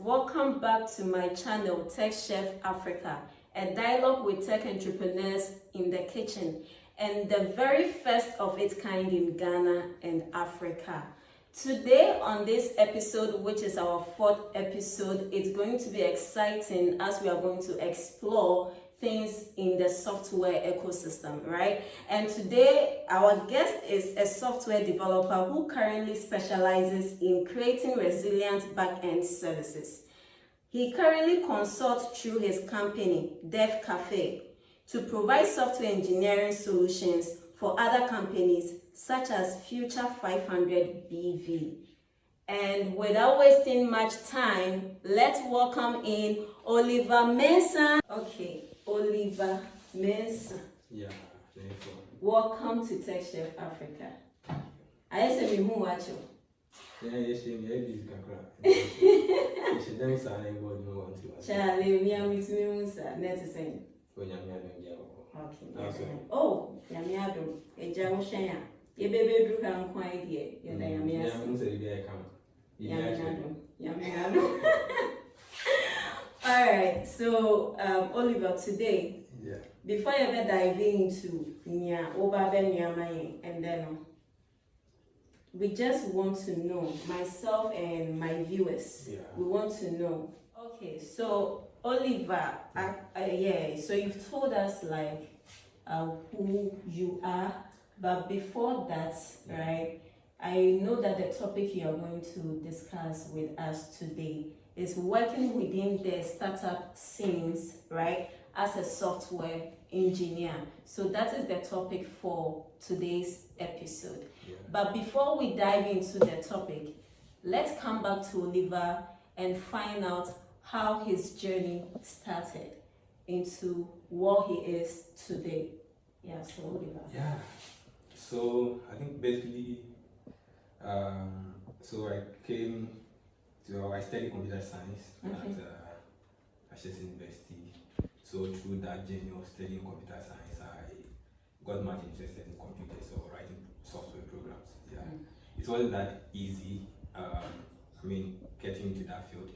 welcome back to my channel Tech Chef Africa, a dialogue with tech entrepreneurs in the kitchen and the very first of its kind in Ghana and Africa. Today on this episode, which is our fourth episode, it's going to be exciting as we are going to explore things in the software ecosystem, right? And today our guest is a software developer who currently specializes in creating resilient back-end services. He currently consults through his company, Dev Cafe, to provide software engineering solutions for other companies such as Future 500 BV. And without wasting much time, let's welcome in Oliver Mensah. Okay, Oliver Mensah. Yeah, welcome to Tech Chef Africa. I say me who watch you. Yeah, yes, me this kakra. She dem say I go do want to. Charlie, me am with me Musa. Net saying. So nyame adom dia go. Okay. Oh, nyame adom. Eja wo hwen a. Ye bebe dru kan kwan die. Ye da nyame ase. Nyame say bia e kama. Nyame adom. All right, so Oliver, today, before you ever dive into and then we just want to know, myself and my viewers, we want to know. Okay, so Oliver, so you've told us like who you are, but before that, right, I know that the topic you are going to discuss with us today is working within the startup scenes, right, as a software engineer. So that is the topic for today's episode. But before we dive into the topic, let's come back to Oliver and find out how his journey started into what he is today. Yeah, so Oliver. Yeah. So I think basically, so I studied computer science at Ashesi University. So through that journey of studying computer science, I got much interested in computers or writing software programs. Yeah, it wasn't that easy. Getting into that field,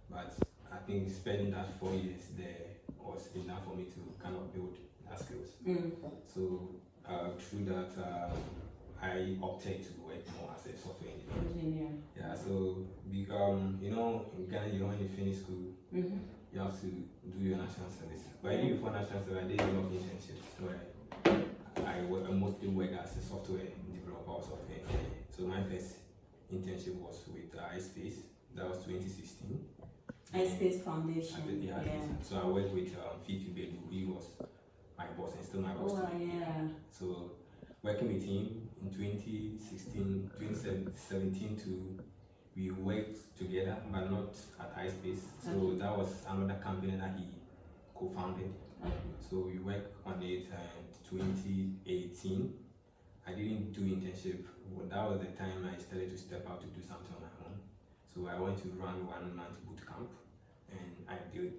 but I think spending that 4 years there was enough for me to kind of build that skills. So through that, I opted to work more as a software engineer. Yeah, so in Ghana, when you finish school, you have to do your national service. But even before national service, I did a lot of internships. So I mostly work as a software developer or software engineer. So my first internship was with iSpace. That was 2016. iSpace Foundation. Yeah. So I worked with Fifi Bedu, who was my boss and still my boss today. So working with him in 2017 we worked together, but not at iSpace. So that was another company that he co-founded. So we worked on it in 2018. I didn't do internship, but that was the time I started to step out to do something on my own. So I went to run 1 month boot camp, and I did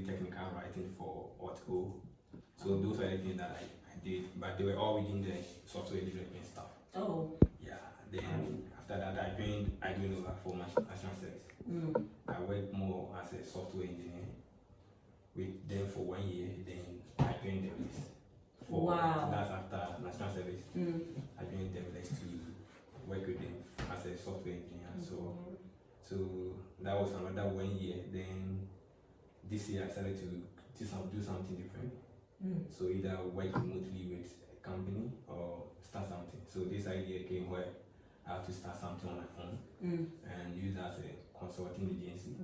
technical writing for Auto. So those are the things that I did, but they were all within the software development stuff. Yeah. Then after that, I joined over for my national service. I worked more as a software engineer with them for 1 year. Then I joined them. That's after national service. I joined them to work with them as a software engineer. So that was another 1 year. Then this year I started to do something different. So either work remotely with a company or start something. So this idea came where I have to start something on my own and use that as a consulting agency.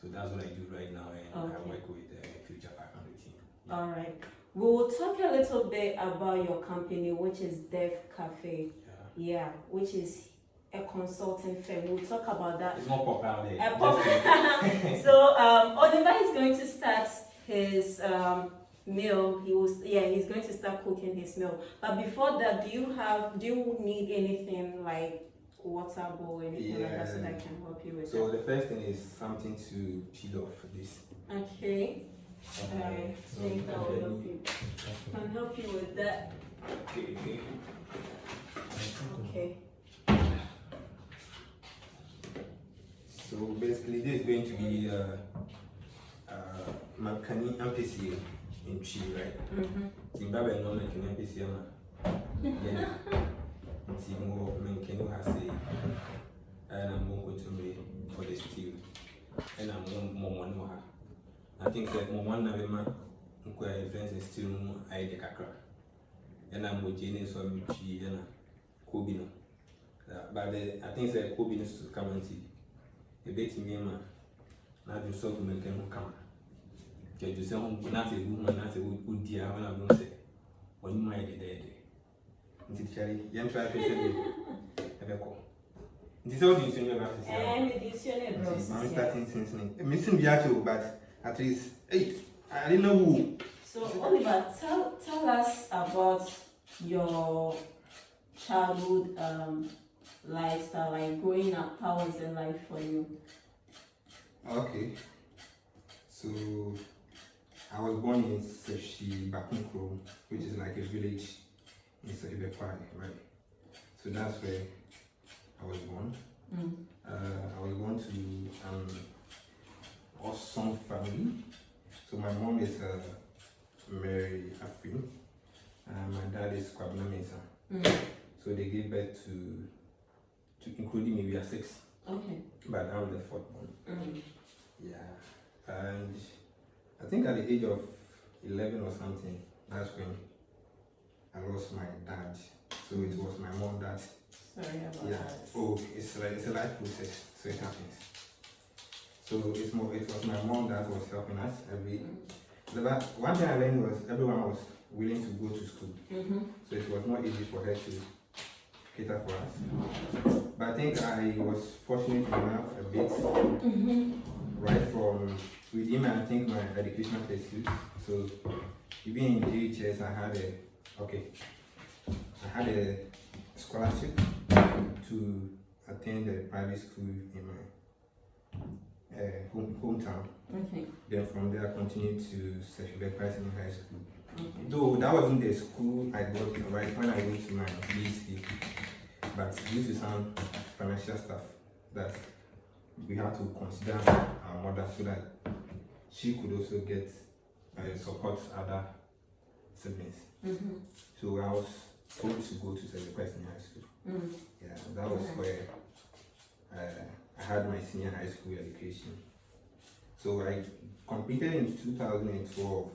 So that's what I do right now, and I work with the Future 500 team. All right. We will talk a little bit about your company, which is Dev Cafe. Which is a consulting firm. We'll talk about that. It's more popular there. So Oliver is going to start his meal. He's going to start cooking his meal. But before that, do you need anything like water bowl, anything like that, so that I can help you with So the first thing is something to peel off this. Okay. I think that will help you. Can help you with that. Okay. So basically, this is going to be Makani MPC in Chi, right? Zimbabwe no Makani MPC, then Timo Mankenu has and I'm going to me for the steel, and I'm more money. I think that one Navema, who friends is still I the Kakra, and I'm with Jenny so Michi and Kobino. But I think that Kobino is to come and see. A bit me, now you saw make him come. Get you say, not a woman, not a good dear, when I don't say, when you might be dead. Cherry, young try to say, it is all the senior office. I'm starting since missing the actual, but at least, hey, I didn't know who. So, Oliver, tell us about your childhood lifestyle, like growing up. How was it like for you? Okay, so I was born in Seshi Bakunkro, which is like a village in Sebekwai, right? So that's where I was born. I was born to awesome family. So my mom is Mary Afrin, and my dad is Oliver Mensah. So they gave birth to including me, we are 6. Okay. But I'm the 4th one. Yeah. And I think at the age of 11 or something, that's when I lost my dad. So it was my mom that. Sorry about that. Oh, it's a life process, so it happens. So it was my mom that was helping us But one thing I learned was everyone was willing to go to school. So it was not easy for her to cater for us. But I think I was fortunate enough a bit, right from within I think my educational pursuit. So even in JHS I had a scholarship to attend a private school in my hometown. Then from there I continued to Seshubek Senior High School. Though that wasn't the school I got right when I went to my BSc, but due to some financial stuff that we had to consider our mother so that she could also get support other siblings. So I was told to go to Seshubek Senior High School. Yeah, that was where I had my senior high school education. So I completed in 2012,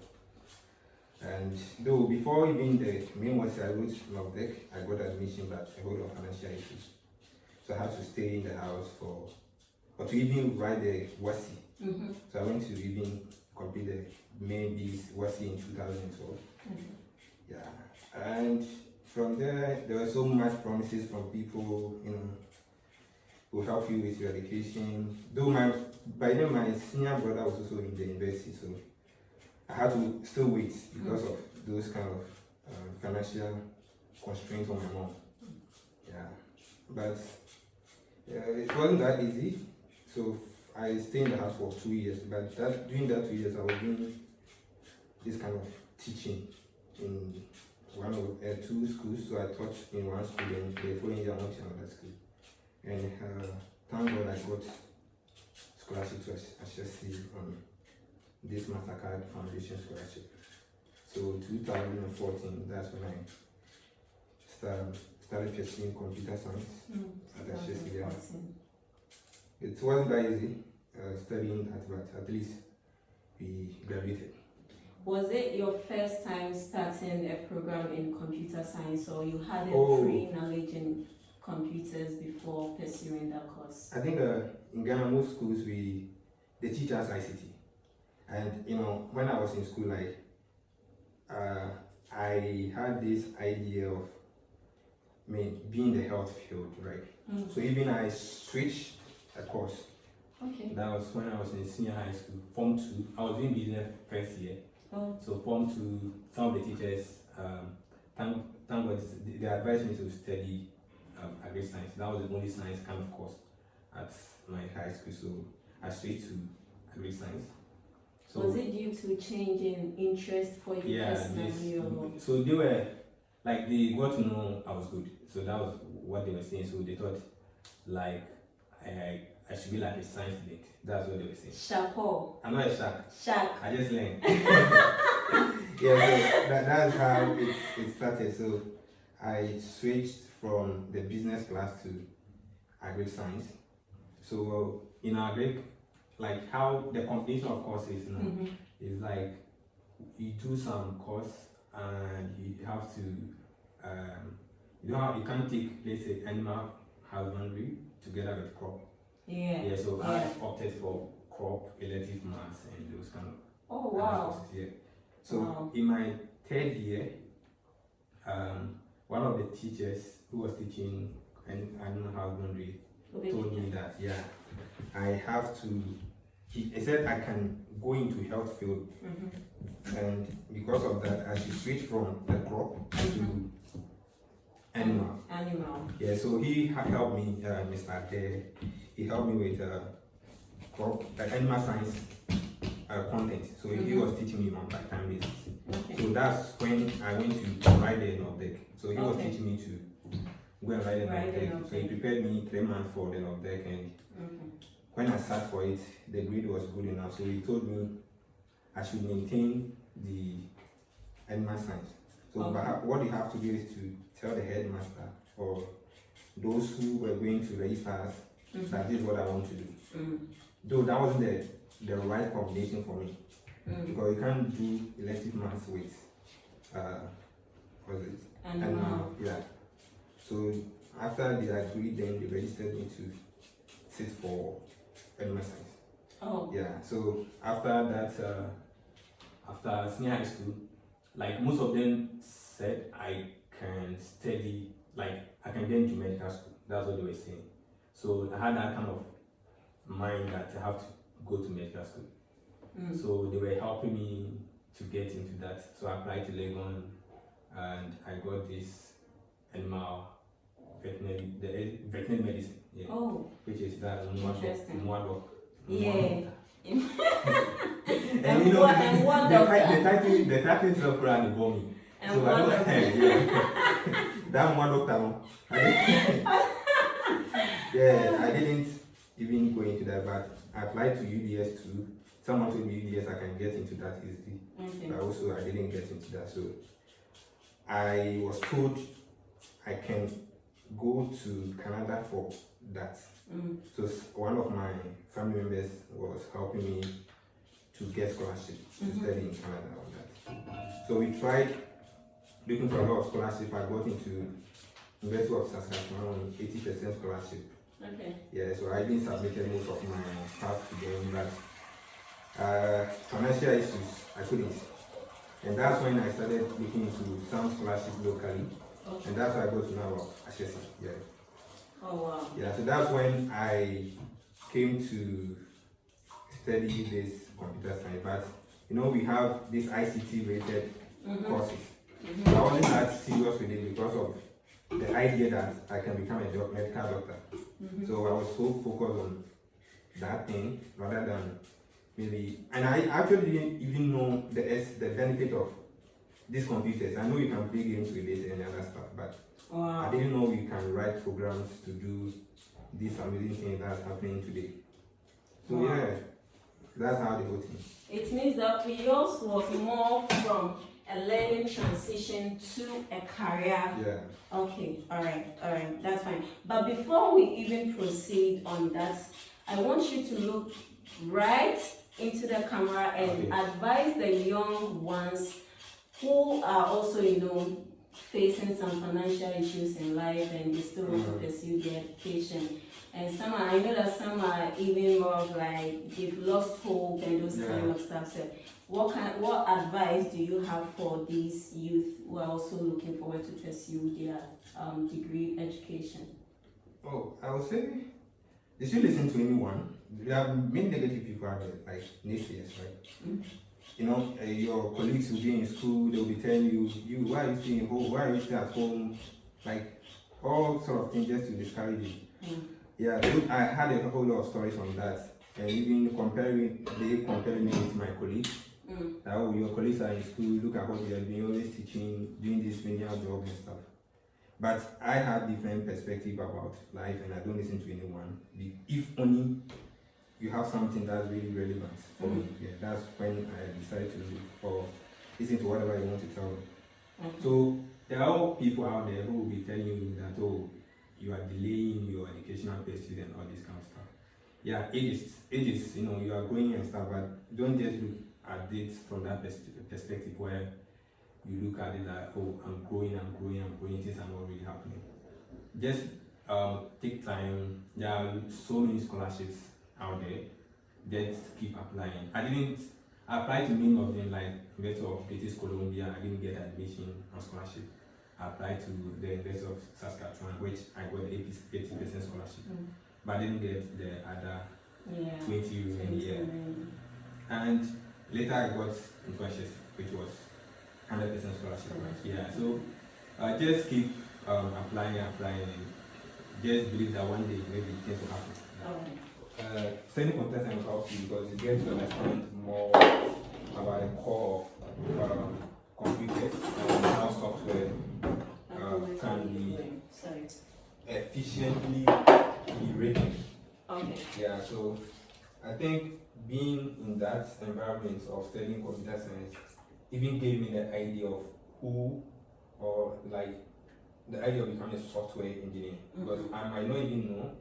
and though before even the main was I wrote LogDeck, I got admission but I got of financial issues. So I had to stay in the house or to even write the WASI. So I went to even complete the main WASI in 2012. Yeah, and from there were so much promises from people, who will help you with your education. Though by then my senior brother was also in the university, so I had to still wait because of those kind of financial constraints on my mom. Yeah, but it wasn't that easy. So I stayed in the house for 2 years. But during that 2 years, I was doing this kind of teaching in one of 2 schools. So I taught in one school, and the following year I went to another school. And thank God I got scholarship to HSC on this MasterCard Foundation scholarship. So 2014, that's when I started pursuing computer science at HSC. Yeah. It wasn't that easy studying that, but at least we graduated. Was it your first time starting a program in computer science, or you had a pre-knowledge in computers before pursuing that course? I think in Ghana, most schools they teach us ICT, and when I was in school, I had this idea of being in the health field, right? So even I switched a course. Okay. That was when I was in senior high school, Form 2. I was doing business first year. So Form 2, some of the teachers, thank God, they advised me to study agri science. That was the only science kind of course at my high school. So I switched to agri science. So was it due to change in interest for you personally? So they were they got to know I was good. So that was what they were saying. So they thought I I should be like a science geek. That's what they were saying. Chapeau. I'm not a shark. Shark. I just learned. Yeah, so that's how it started. So I switched from the business class to agri science. So in agri, like how the combination of courses now is like you do some course and you have to you can't take, let's say, animal husbandry together with crop. Yeah. So I opted for crop, elective maths, and those kind of Oh wow. courses. Yeah. So in my third year, one of the teachers who was teaching animal husbandry told me that I have to. He said I can go into health field, and because of that, I should switch from the crop to animal. Yeah, so he helped me, Mr. Ade. He helped me with crop, animal science content. So he was teaching me on part-time basis. So that's when I went to write the NOVDEC. So he was teaching me to go and write the NOVDEC. So he prepared me 3 months for the NOVDEC, and when I sat for it, the grade was good enough. So he told me I should maintain the animal science. So what you have to do is to tell the headmaster or those who were going to register us that this is what I want to do. Though that wasn't the right combination for me, because you can't do elective maths with animal. Yeah. So after they agreed, then they registered me to sit for animal science. Oh. Yeah. So after that, after senior high school, like most of them said I can study, like I can get into medical school. That's what they were saying. So I had that kind of mind that I have to go to medical school. So they were helping me to get into that. So I applied to Legon, and I got this animal veterinary medicine. Yeah. Which is that Mwado. Yeah. And you know, the title is not brand new for me. And so I don't that one doctor. Yeah, I didn't even go into that, but I applied to UDS too. Someone told me UDS I can get into that easily. But also I didn't get into that. So I was told I can go to Canada for that. So one of my family members was helping me to get scholarship to study in Canada on that. So we tried looking for a lot of scholarship. I got into University of Saskatchewan on 80% scholarship. Yeah, so I even submitted most of my stuff to them, but financial issues, I couldn't. And that's when I started looking into some scholarship locally. And that's why I go to now assessing. Yeah. Oh wow. Yeah, so that's when I came to study this computer science. But you know, we have this ICT rated courses. So I wasn't that serious with it because of the idea that I can become a medical doctor. So I was so focused on that thing rather than maybe, and I actually didn't even know the benefit of these computers. I know you can play games with it and other stuff, but I didn't know you can write programs to do this amazing thing that's happening today. So yeah, that's how the whole thing. It means that yours was more from a learning transition to a career. Yeah. Okay, all right, that's fine. But before we even proceed on that, I want you to look right into the camera and advise the young ones who are also, facing some financial issues in life and they still want to pursue their education. And I know that some are even more of like they've lost hope and those kind of stuff. So what advice do you have for these youth who are also looking forward to pursue their degree education? Oh, I would say they should listen to anyone. There are many negative people out there, like naysayers, right? Your colleagues will be in school, they'll be telling you, why are you staying home? Why are you staying at home? Like all sort of things just to discourage you. Yeah, I had a whole lot of stories on that. And even they comparing me with my colleagues. That your colleagues are in school, look at what they are doing, always teaching, doing this menial job and stuff. But I have different perspective about life, and I don't listen to anyone. If only you have something that's really relevant for me, yeah, that's when I decide to or listen to whatever you want to tell me. So there are people out there who will be telling you that, oh, you are delaying your educational pursuit and all this kind of stuff. Yeah, it is, you are growing and stuff, but don't just look at it from that perspective where you look at it like, oh, I'm growing, things are not really happening. Just take time. There are so many scholarships out there. Just keep applying. I applied to many of them, like University of British Columbia. I didn't get admission on scholarship. I applied to the University of Saskatchewan, which I got 80% scholarship, but I didn't get the other 20 in a year. And later I got Internship, which was 100% scholarship. Yeah, so just keep applying, and just believe that one day maybe things will happen. Studying contest will help you because you get to understand more about the core of computers and how software can be efficiently be written. Okay. Yeah, so I think being in that environment of studying computer science even gave me the idea of the idea of becoming a software engineer, because I might not even know,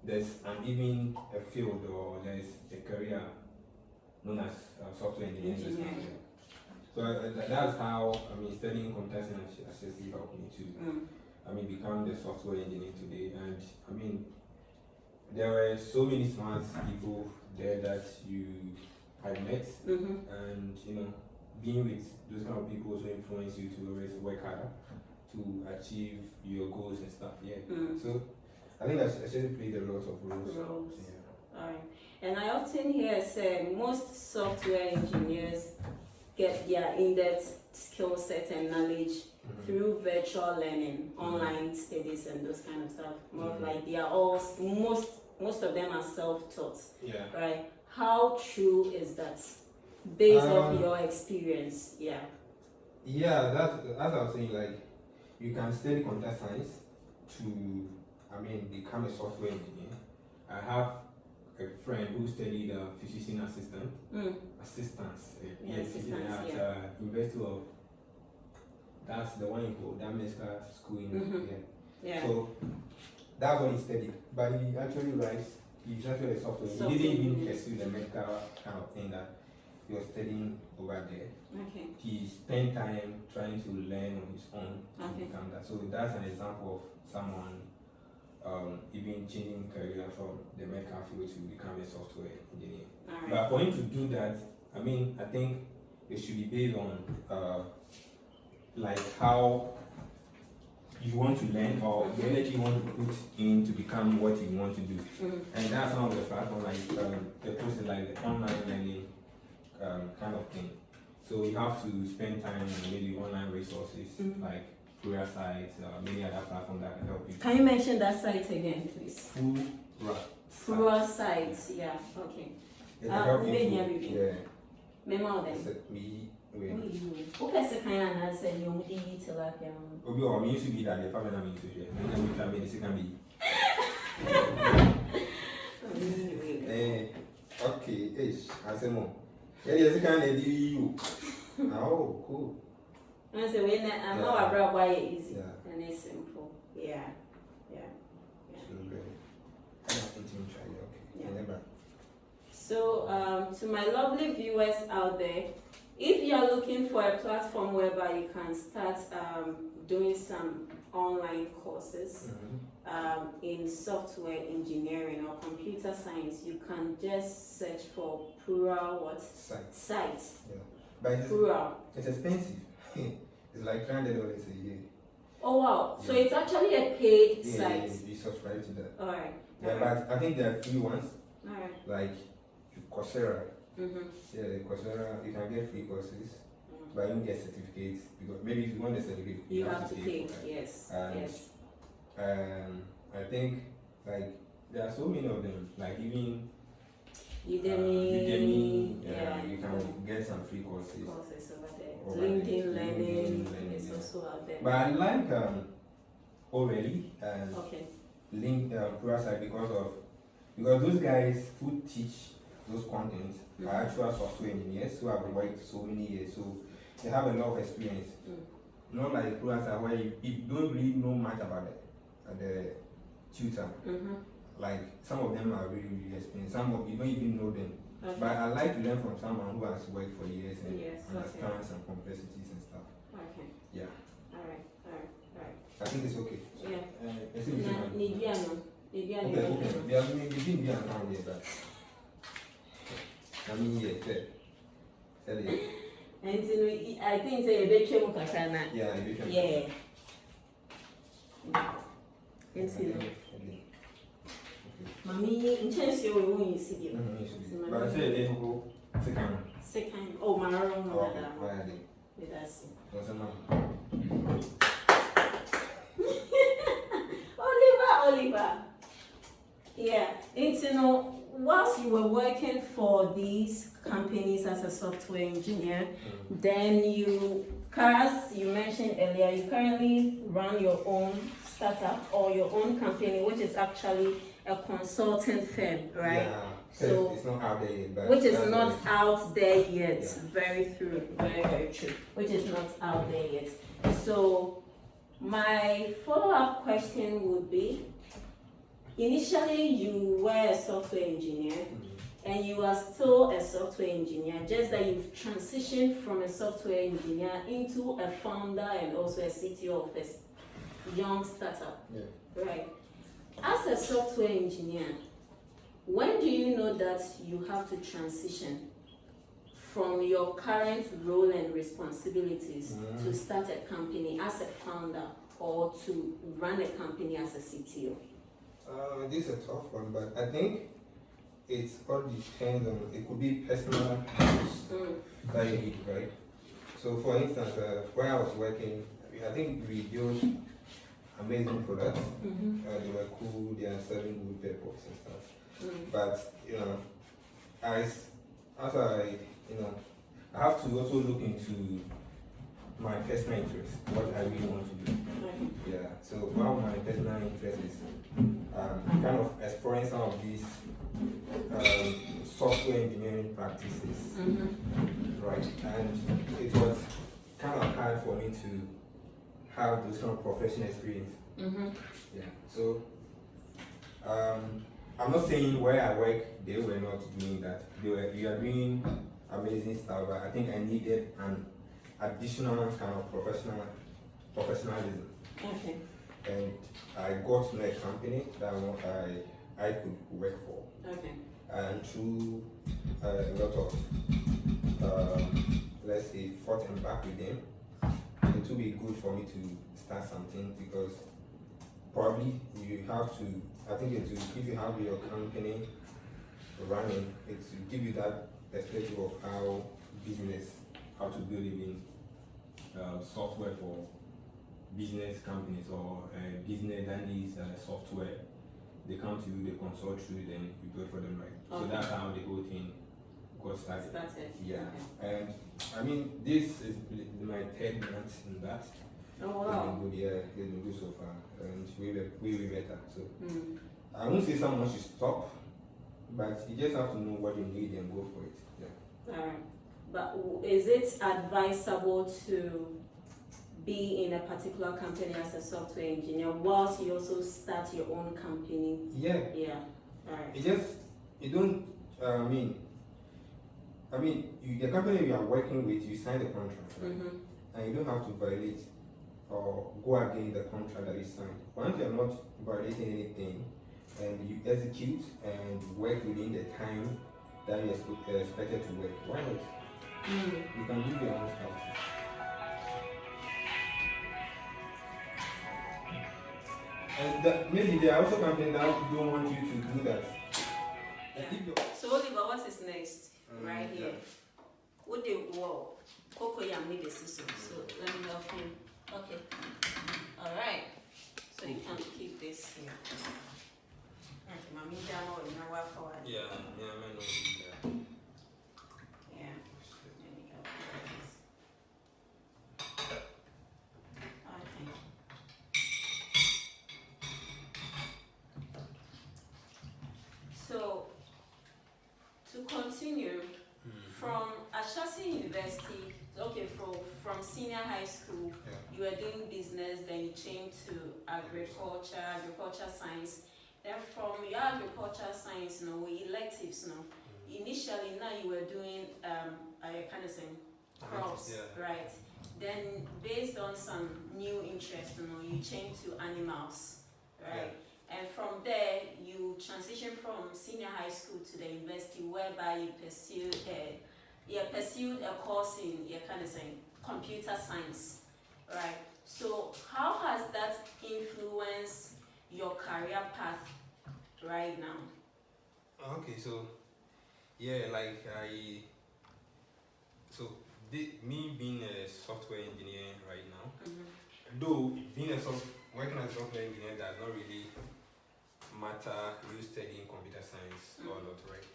there's even a field or there's a career known as software engineering. So that's how, studying computer science actually helped me to, become the software engineer today. And there were so many smart people there that I met, and being with those kind of people also influence you to always work harder to achieve your goals and stuff. Yeah. So I think that's actually played a lot of roles. Yeah. Alright. And I often hear say most software engineers get their in-depth skill set and knowledge through virtual learning, online studies, and those kind of stuff. More of like they are all most of them are self-taught. Yeah. Right. How true is that, based off your experience? Yeah. Yeah, that's as I was saying. Like, you can study computer science to, become a software engineer. I have a friend who studied physician assistance at University of, that's the one you go, that medical school in Yeah. So that's what he studied. But he actually he's actually a software. He didn't even pursue the medical kind of thing that he was studying over there. Okay. He spent time trying to learn on his own to become that. So that's an example of someone even changing career from the medical field to become a software engineer. Right. But for him to do that, I think it should be based on how you want to learn or the energy you want to put in to become what you want to do. And that's one of the platforms, the process, like the online learning kind of thing. So you have to spend time on maybe online resources like career sites, many other platforms that can help you. Can you mention that site again, please? Career sites, yeah, okay. It can help you. Yeah. Memo them. Okay, so kind of answer you tilapia. Obi, used to be that the family I'm into here. Okay, I say more. Yeah, yes, can I do you? Oh, cool. I say when I'm not about why it easy and it's simple. Yeah. So, to my lovely viewers out there, if you are looking for a platform whereby you can start doing some online courses in software engineering or computer science, you can just search for Plural Site. Yeah. But Plural. It's expensive. It's like $300 a year. Oh wow! Yeah. So it's actually a paid site. Yeah, you subscribe to that. Alright. Yeah, but I think there are free ones. Alright. Like Coursera. Yeah, Coursera, you can get free courses, but you don't get certificates because maybe if you want the certificate, you have to pay. Yes. I think there are so many of them. Like even Udemy. You can get some free courses. Over there. LinkedIn Learning is also also out there. But I like O'Reilly and Okay. Link Puraside because those guys who teach those contents are actual software engineers who have worked so many years, so they have a lot of experience. Not like Puraside where you don't really know much about the tutor. Like some of them are really, really experienced. Some of you don't even know them. Okay. But I like to learn from someone who has worked for years and understands okay. some complexities and stuff. Okay. Yeah. Alright. I think it's okay. Yeah. It's okay. Okay. We have been here now, but I mean, yeah, and so I think say a bit chemo kakana. yeah, you can. Yeah. And so Mommy, in chance you will see you. But I say they go Second. Oh, my wrong. With us. Oliver. Yeah. And whilst you were working for these companies as a software engineer, then as you mentioned earlier, you currently run your own startup or your own company, which is actually a consulting firm, right? Yeah. So it's not out there yet, but which is not out there yet. Yeah. Very true. Which is not out there yet. So my follow-up question would be, initially you were a software engineer and you are still a software engineer, just that you've transitioned from a software engineer into a founder and also a CTO of a young startup. Yeah. Right. As a software engineer, when do you know that you have to transition from your current role and responsibilities to start a company as a founder or to run a company as a CTO? This is a tough one, but I think it all depends on, it could be personal use that you need, right? So for instance, where I was working, I think we built amazing products. They were cool, they are serving good purpose and stuff. But as I I have to also look into my personal interest, what I really want to do. Yeah. So one of my personal interests is kind of exploring some of these software engineering practices, right? And it was kind of hard for me to have those kind of professional experience. Yeah. So I'm not saying where I work they were not doing that. We are doing amazing stuff, but I think I needed an additional kind of professionalism. Okay. And I got to a company that I could work for. Okay. And through a lot of let's say fought and back with them, it will be good for me to start something, because probably you have to, I think it will, if you have your company running, it will give you that perspective of how to build even software for business companies or business that needs software. They come to you, they consult you, then you build for them, right? Okay. So that's how the whole thing got started. Yeah. Okay. And I mean, this is my third month in that. Oh wow. It's been good so far, and way better. So I won't say someone should stop, but you just have to know what you need and go for it. Yeah. Alright. But is it advisable to be in a particular company as a software engineer whilst you also start your own company? Yeah. Yeah. Alright. You don't. The company you are working with, you sign the contract, right? And you don't have to violate or go against the contract that you signed. Once you are not violating anything, and you execute and work within the time that you are expected to work, why not? You can do your own stuff. And maybe there are also companies that don't want you to do that. So Oliver, what is next? Right here. Yeah. What the wall? Coco Yam made a decision. So let me help you. Okay. Alright. So you can keep this here. Mommy down or in our forward. Yeah, I know. Yeah. Let me help you with this. continue, from Ashesi University, okay, from senior high school, you were doing business, then you changed to agriculture science. Then from your agriculture science, with electives, initially now you were doing I kind of saying crops, right? Then based on some new interest, you changed to animals, right? And from there you transitioned from senior high school to the university, whereby you pursued a course in kind of saying computer science, right? So how has that influenced your career path right now? Okay, so me being a software engineer right now, though working as a software engineer does not really matter you studying computer science or not, right?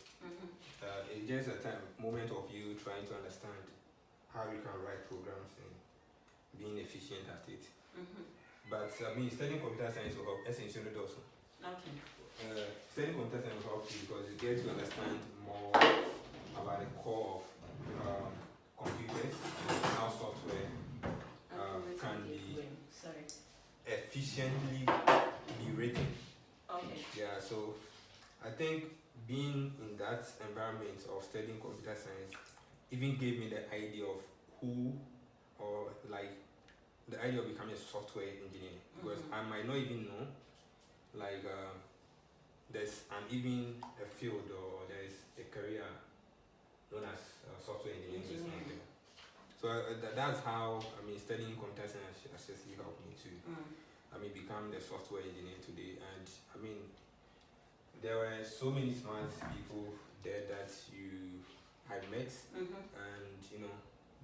It's just a moment of you trying to understand how you can write programs and being efficient at it. But studying computer science will help essentially also. Okay. Studying computer science will help you because you get to understand more about the core of computers and how software can be efficiently be written. Okay. Yeah, so I think being in that environment of studying computer science even gave me the idea of the idea of becoming a software engineer, because I might not even know there's even a field or there's a career known as software engineering. So that's how studying computer science actually helped me to become the software engineer today. And there were so many smart people there that I met, and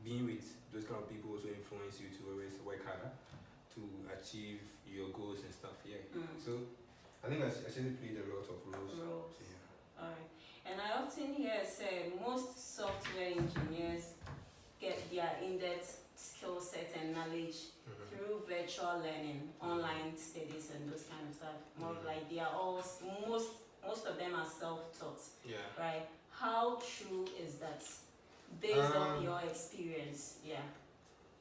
being with those kind of people also influence you to always work harder to achieve your goals and stuff. So I think I actually played a lot of roles. Alright. And I often hear say most software engineers get their in-depth skill set and knowledge through virtual learning, online studies and those kind of stuff. More of like they are all most of them are self-taught. Right? How true is that? Based on your experience,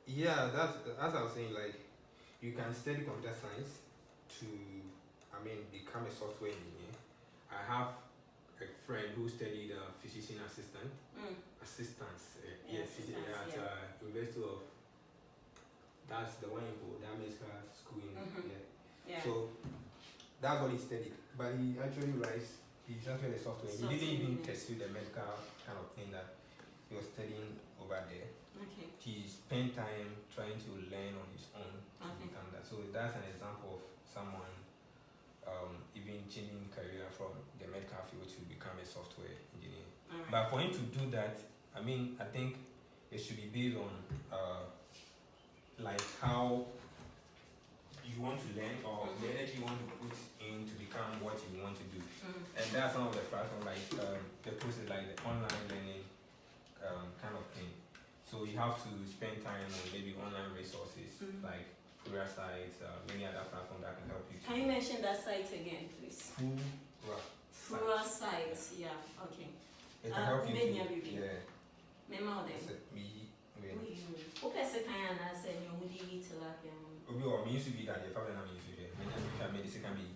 that's as I was saying, you can study computer science to become a software engineer. I have a friend who studied physician assistance at University of, that's the one in Damaska school in So that's what he studied. But he's actually a software. He didn't even pursue the medical kind of thing that he was studying over there. Okay. He spent time trying to learn on his own to become that. So that's an example of someone even changing career from the medical field to become a software engineer. But for him to do that, I think it should be based on how you want to learn or the energy you want to put in to become what you want to do. And that's some of the platforms the process, like the online learning kind of thing. So you have to spend time on maybe online resources like career sites, many other platforms that can help you. Can you mention that site again, please? Career sites, okay. It can help you. Memo them. Okay, can I say you would eat tilapia? Me used to be that the family name used to be. Many medicine can be.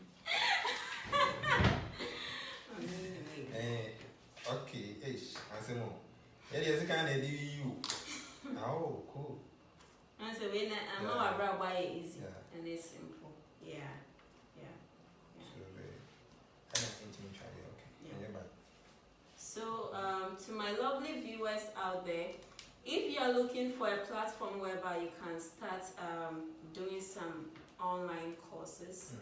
Okay, I say more. Yes, kind of you. Oh, cool. I say when I'm not about why it easy and it's simple. So, to my lovely viewers out there, if you are looking for a platform whereby you can start doing some online courses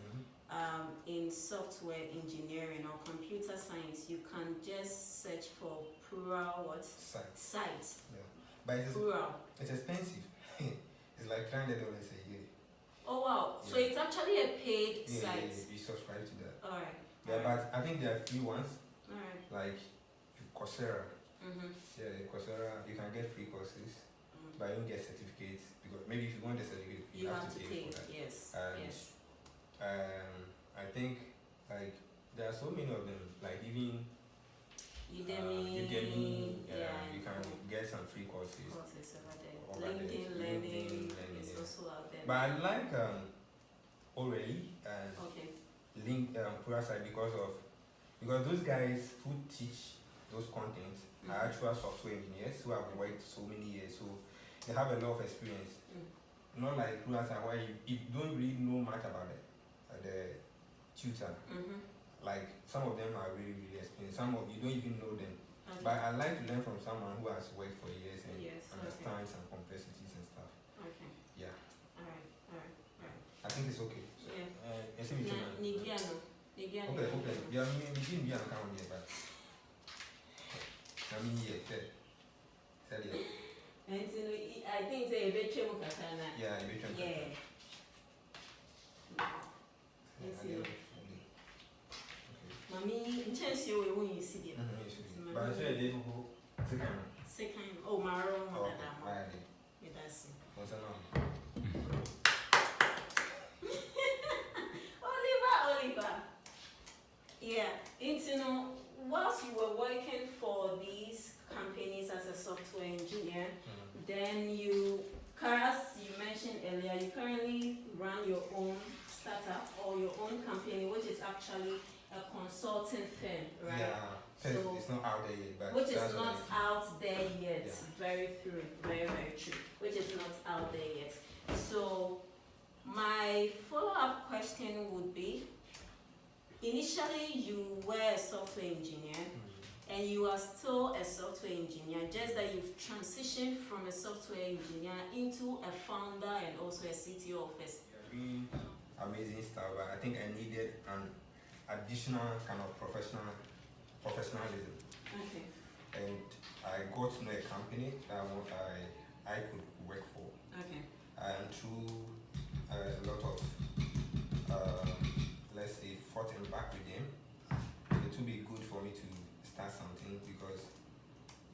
in software engineering or computer science, you can just search for Plural site. But Plural. It's expensive. It's like $300 a year. Oh wow! So it's actually a paid site. You subscribe to that. Alright. But I think there are free ones. Alright. Like Coursera. Coursera, you can get free courses, but you don't get certificates, because maybe if you want the certificate, you have to pay for that. Yes. I think there are so many of them, like even Udemy, But I like Orally and Okay. Link Puraside because those guys who teach those contents are actual software engineers who have worked so many years, so they have a lot of experience. Not like Puraside where you don't really know much about the tutor. Like some of them are really really experienced. Some of you don't even know them. Okay. But I like to learn from someone who has worked for years and Yes, understands some complexities and stuff. Okay. Yeah. Alright. I think it's okay. So, Yeah. Nigiano. Okay. Yeah, we didn't be on account yet, but I mean, yeah, tell you. And so I think say a bit chemo katana. Yeah, you can. Yeah. Mommy, in chance you will you see it. But I said they go Second, oh, Maro, Why it does. what's the Oliver. Yeah, it's whilst you were working for these companies as a software engineer, then as you mentioned earlier, you currently run your own startup or your own company, which is actually a consulting firm, right? Yeah, so it's not out there yet, but which is not out there yet. Yeah. Very true, very true. Which is not out there yet. So my follow-up question would be: initially, you were a software engineer, and you are still a software engineer. Just that you've transitioned from a software engineer into a founder and also a CTO office. Really amazing stuff, but I think I needed an additional kind of professionalism. Okay. And I got to know a company that I could work for. Okay. And through a lot of, let's say, fought and back with them, it would be good for me to start something because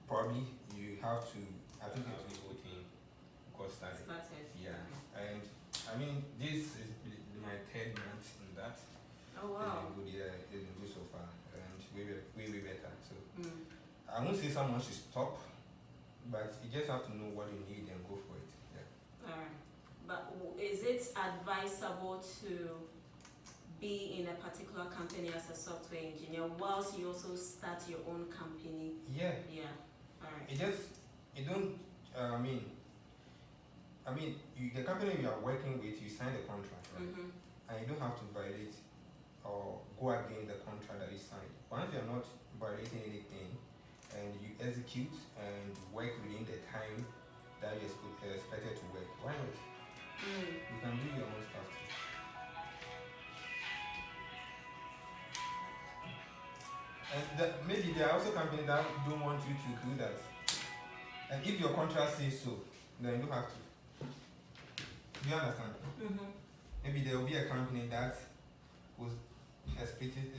probably you have to, I think it will be got started. Yeah. And I mean, this is my third month in that. Oh wow. It's been good so far, and way better. So I won't say someone should stop, but you just have to know what you need and go for it. Yeah. Alright. But is it advisable to be in a particular company as a software engineer whilst you also start your own company? Yeah. Yeah. Alright. The company you are working with, you sign the contract, right? And you don't have to violate or go against the contract that you signed. Once you're not violating anything and you execute and work within the time that you're expected to work, why not? You can do your own stuff too. And maybe there are also companies that don't want you to do that. And if your contract says so, then you don't have to. Do you understand? Maybe there will be a company that was explicitly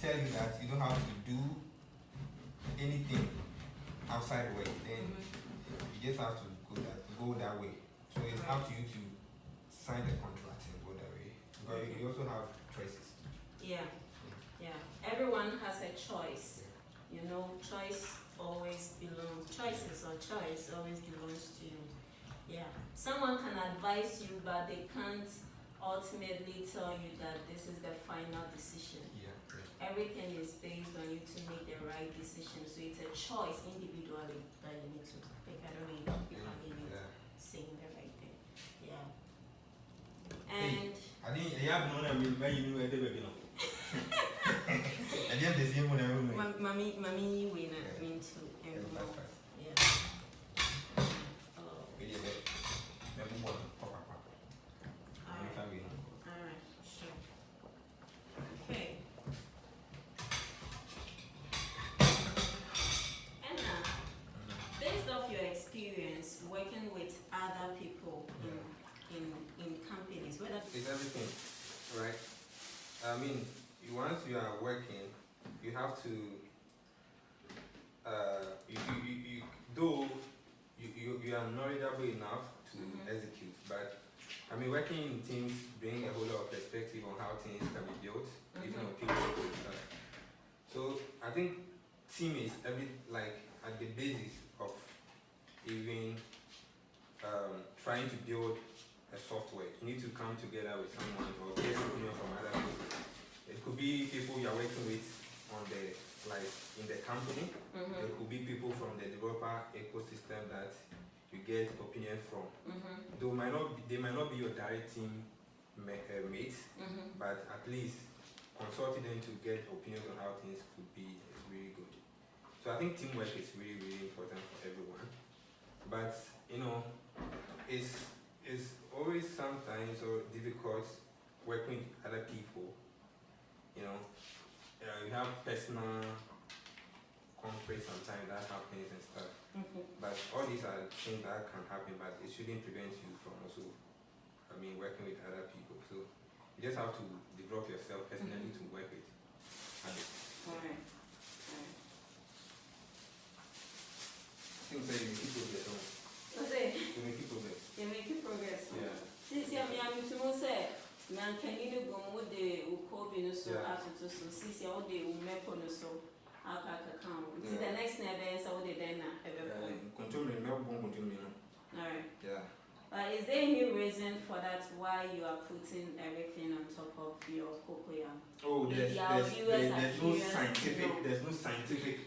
tell you that you don't have to do anything outside work. Then you just have to go that way. So it's up to you to sign the contract and go that way. But you also have choices. Yeah. Everyone has a choice. You know, choices always belongs to you. Yeah. Someone can advise you, but they can't ultimately tell you that this is the final decision. Yeah. Everything is based on you to make the right decision. So it's a choice individually that you need to take. I don't know if I'm even saying the right thing. Yeah. And I think you have known where you knew where they were going. I didn't the same one I know. Mommy, we mean to. Yeah. Alright, sure. Okay. Anna, based off your experience working with other people in companies, whether it's everything, right? I mean, once you are working, you have to you are knowledgeable enough to execute, but I mean, working in teams bring a whole lot of perspective on how things can be built, even on people. So I think team is at the basis of even trying to build a software. You need to come together with someone or get opinion from other people. It could be people you are working with on the in the company. There could be people from the developer ecosystem that you get opinion from. They might not be your direct team mates, but at least consulting them to get opinions on how things could be is really good. So I think teamwork is really, really important for everyone. But it's always sometimes or difficult working with other people. You have personal conflicts sometimes that happens and stuff. But all these are things that can happen, but it shouldn't prevent you from also, working with other people. So you just have to develop yourself personally to work with others. Alright. I think you keep progress on. What's it? You make progress. You're making progress. Yeah. Since I'm to say, man, can you go with the Ukobi no so after to so since you're the Umeko no so account. See the next never is all the then Continue. Alright. Yeah. But is there any reason for that why you are putting everything on top of your cocoyam? Oh, there's no scientific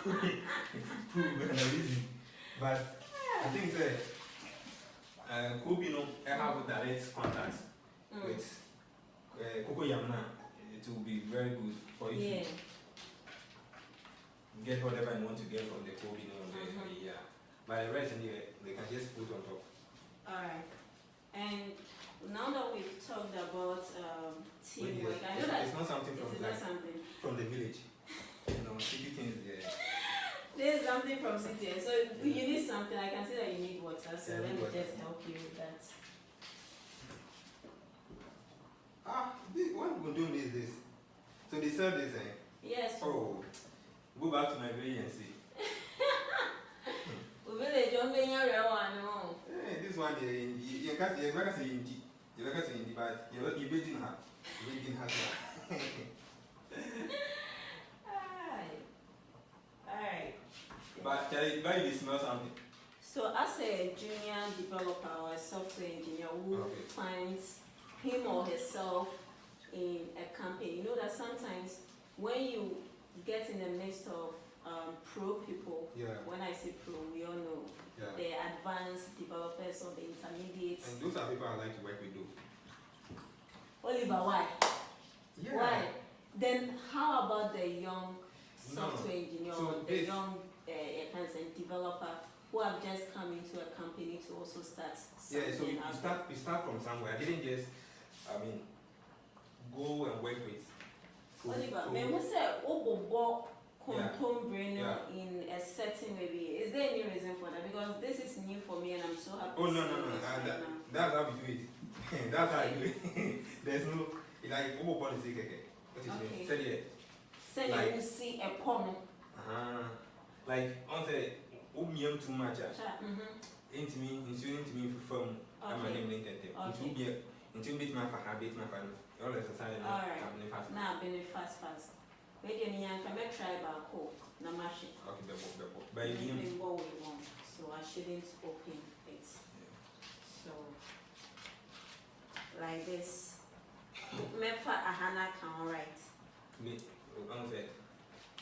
proof and reason. But I think that I have a direct contact with cocoyam now. It will be very good for you to get whatever you want to get from the Kobe. But the rest they can just put on top. Alright. And now that we've talked about teamwork, I know that it's not something from the village. City things there. There's something from city. So you need something. I can see that you need water. So let me just help you with that. What we're doing is this. So they sell this, eh? Yes. Oh, go back to my village and see. Village, don't be here, this one, you can't say Hindi. You can't say Hindi, but you didn't have. You didn't have that. Alright. But can you smell something? So as a junior developer or a software engineer who finds him or herself in a company, you know that sometimes when you get in the midst of pro people, when I say pro, we all know the advanced developers or the intermediates. And those are people I like to work with too. Oliver, why? Yeah. Why? Then how about the young software engineer or the young developer who have just come into a company to also start something? Yeah, so you start from somewhere. I didn't just go and work with Oliver, may we say in a certain maybe. Is there any reason for that? Because this is new for me and I'm so happy. Oh no. That's how we do it. That's how I do it. There's no like what is it? What is it? Say it. Say like, you see a poem. Like on say too much. Into me from my name into bit my habit my family. All the society happening fast. Now been fast. Maybe I can try about coke. No machine. Okay, but you what we want. So I shouldn't open it. So like this. Mefa Ahana can write. Me on say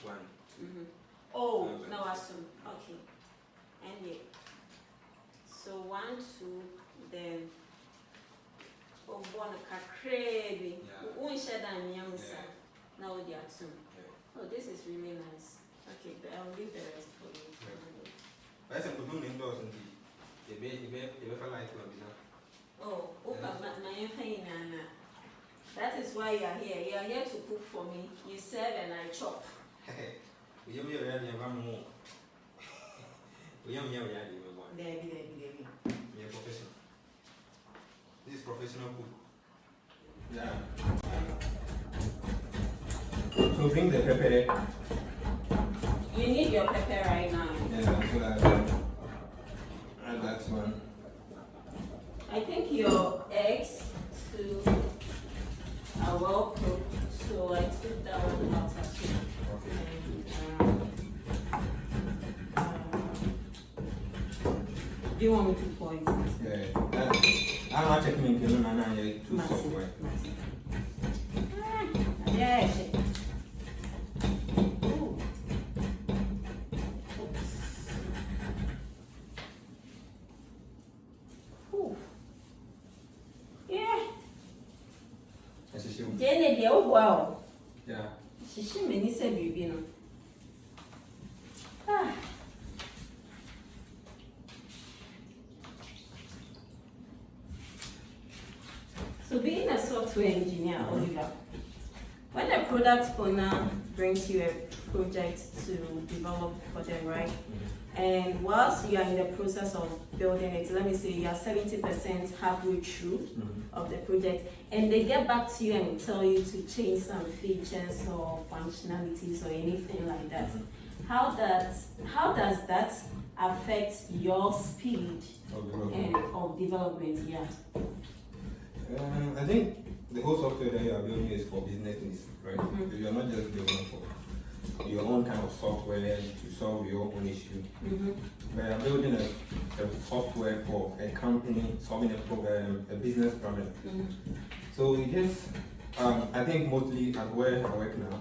1, 2. Oh, no assume. Okay. And yeah. So 1, 2, then one crazy. One shade and yamsa. Now they are two. Oh, this is really nice. Okay, but I'll leave the rest for you. But I could do indoors and the like oh, that is why you are here. You are here to cook for me. You serve and I chop. We are more. We are Debbie. We are professional. This is professional cook. Yeah. So bring the pepper. You need your pepper right now. Yeah, so that's one. I think your eggs too are well cooked, so I took that one out as well. Okay. you want me to pour it? Yeah. I'm not checking in too software. Yeah. Oh wow. Yeah. She many said baby no. So being a software engineer, Oliver, when a product owner brings you a project to develop for them, right? And whilst you are in the process of building it, let me say you are 70% halfway through of the project, and they get back to you and tell you to change some features or functionalities or anything like that. How does that affect your speed of development? Yeah. I think the whole software that you are building is for business needs, right? You are not just building for your own kind of software to solve your own issue. But I'm building a software for a company solving a business problem. So it just, I think mostly at where I work now,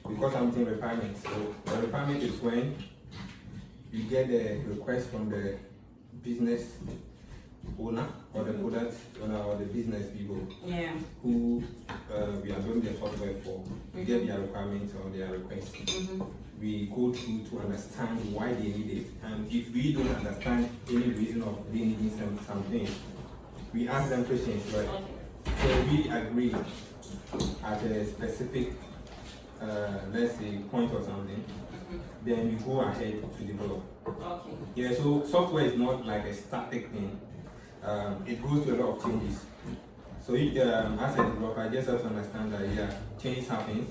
because I'm doing refinement. So the refinement is when you get the request from the business owner or the product owner or the business people who we are building the software for. We get their requirements or their requests. We go through to understand why they need it, and if we don't understand any reason of they needing something, we ask them questions, right? So we agree at a specific let's say point or something, then we go ahead to develop. Yeah, so software is not like a static thing. It goes through a lot of changes. So it, as a developer, I just have to understand that change happens,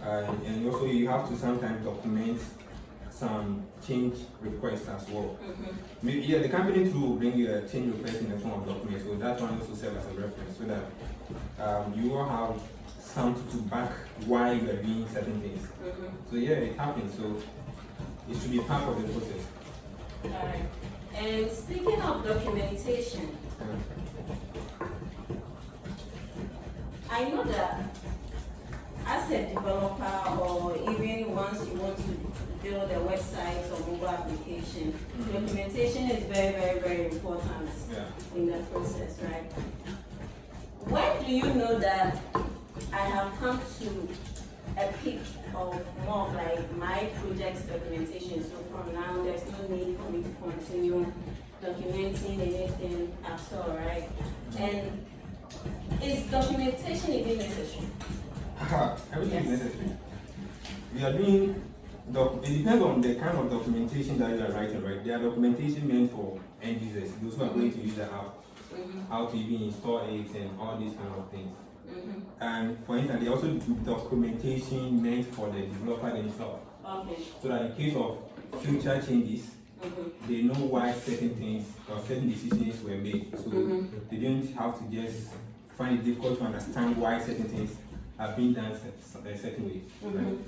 and also you have to sometimes document some change requests as well. The company too will bring you a change request in the form of document, so that one also serves as a reference, so that you will have something to back why you are doing certain things. So it happens. So it should be part of the process. Alright. And speaking of documentation, I know that as a developer, or even once you want to build a website or mobile application, documentation is very, very, very important in the process, right? When do you know that I have come to a peak of more of like my project's documentation? So from now, there's no need for me to continue documenting anything at all, right? And is documentation even necessary? Everything is necessary. We are doing, it depends on the kind of documentation that you are writing, right? There are documentation meant for end users, those who are going to use the app, how to even install it and all these kind of things. And for instance, they also do documentation meant for the developer themselves. So that in case of future changes, they know why certain things or certain decisions were made. So they don't have to just find it difficult to understand why certain things have been done a certain way. Right?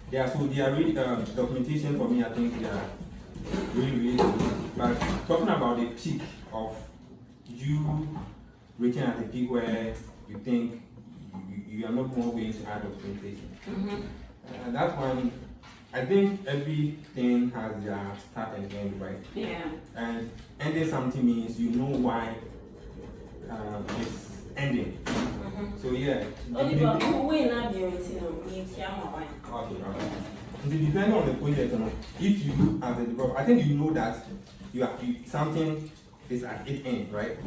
Yeah, so they are really documentation for me. I think they are really, really good. But talking about the peak of you reaching at the peak where you think you are not more willing to add documentation. That one, I think everything has their start and end, right? And ending something means you know why it's ending. So Oliver, it depends on the project. If you as a developer, I think you know that something is at its end, right?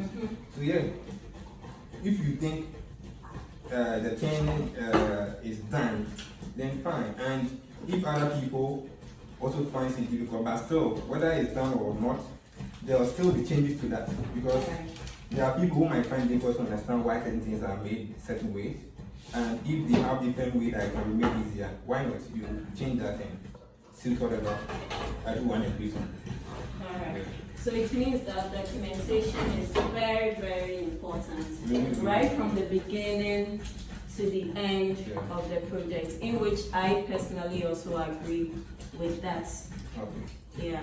So if you think the thing is done, then fine. And if other people also find it difficult, but still, whether it's done or not, there will still be changes to that, because there are people who might find it difficult to understand why certain things are made certain ways, and if they have different ways that it can be made easier, why not you change that and still whatever everyone agrees on. Alright. So it means that documentation is very, very important, right from the beginning to the end Yeah. of the project, in which I personally also agree with that. Okay. Yeah.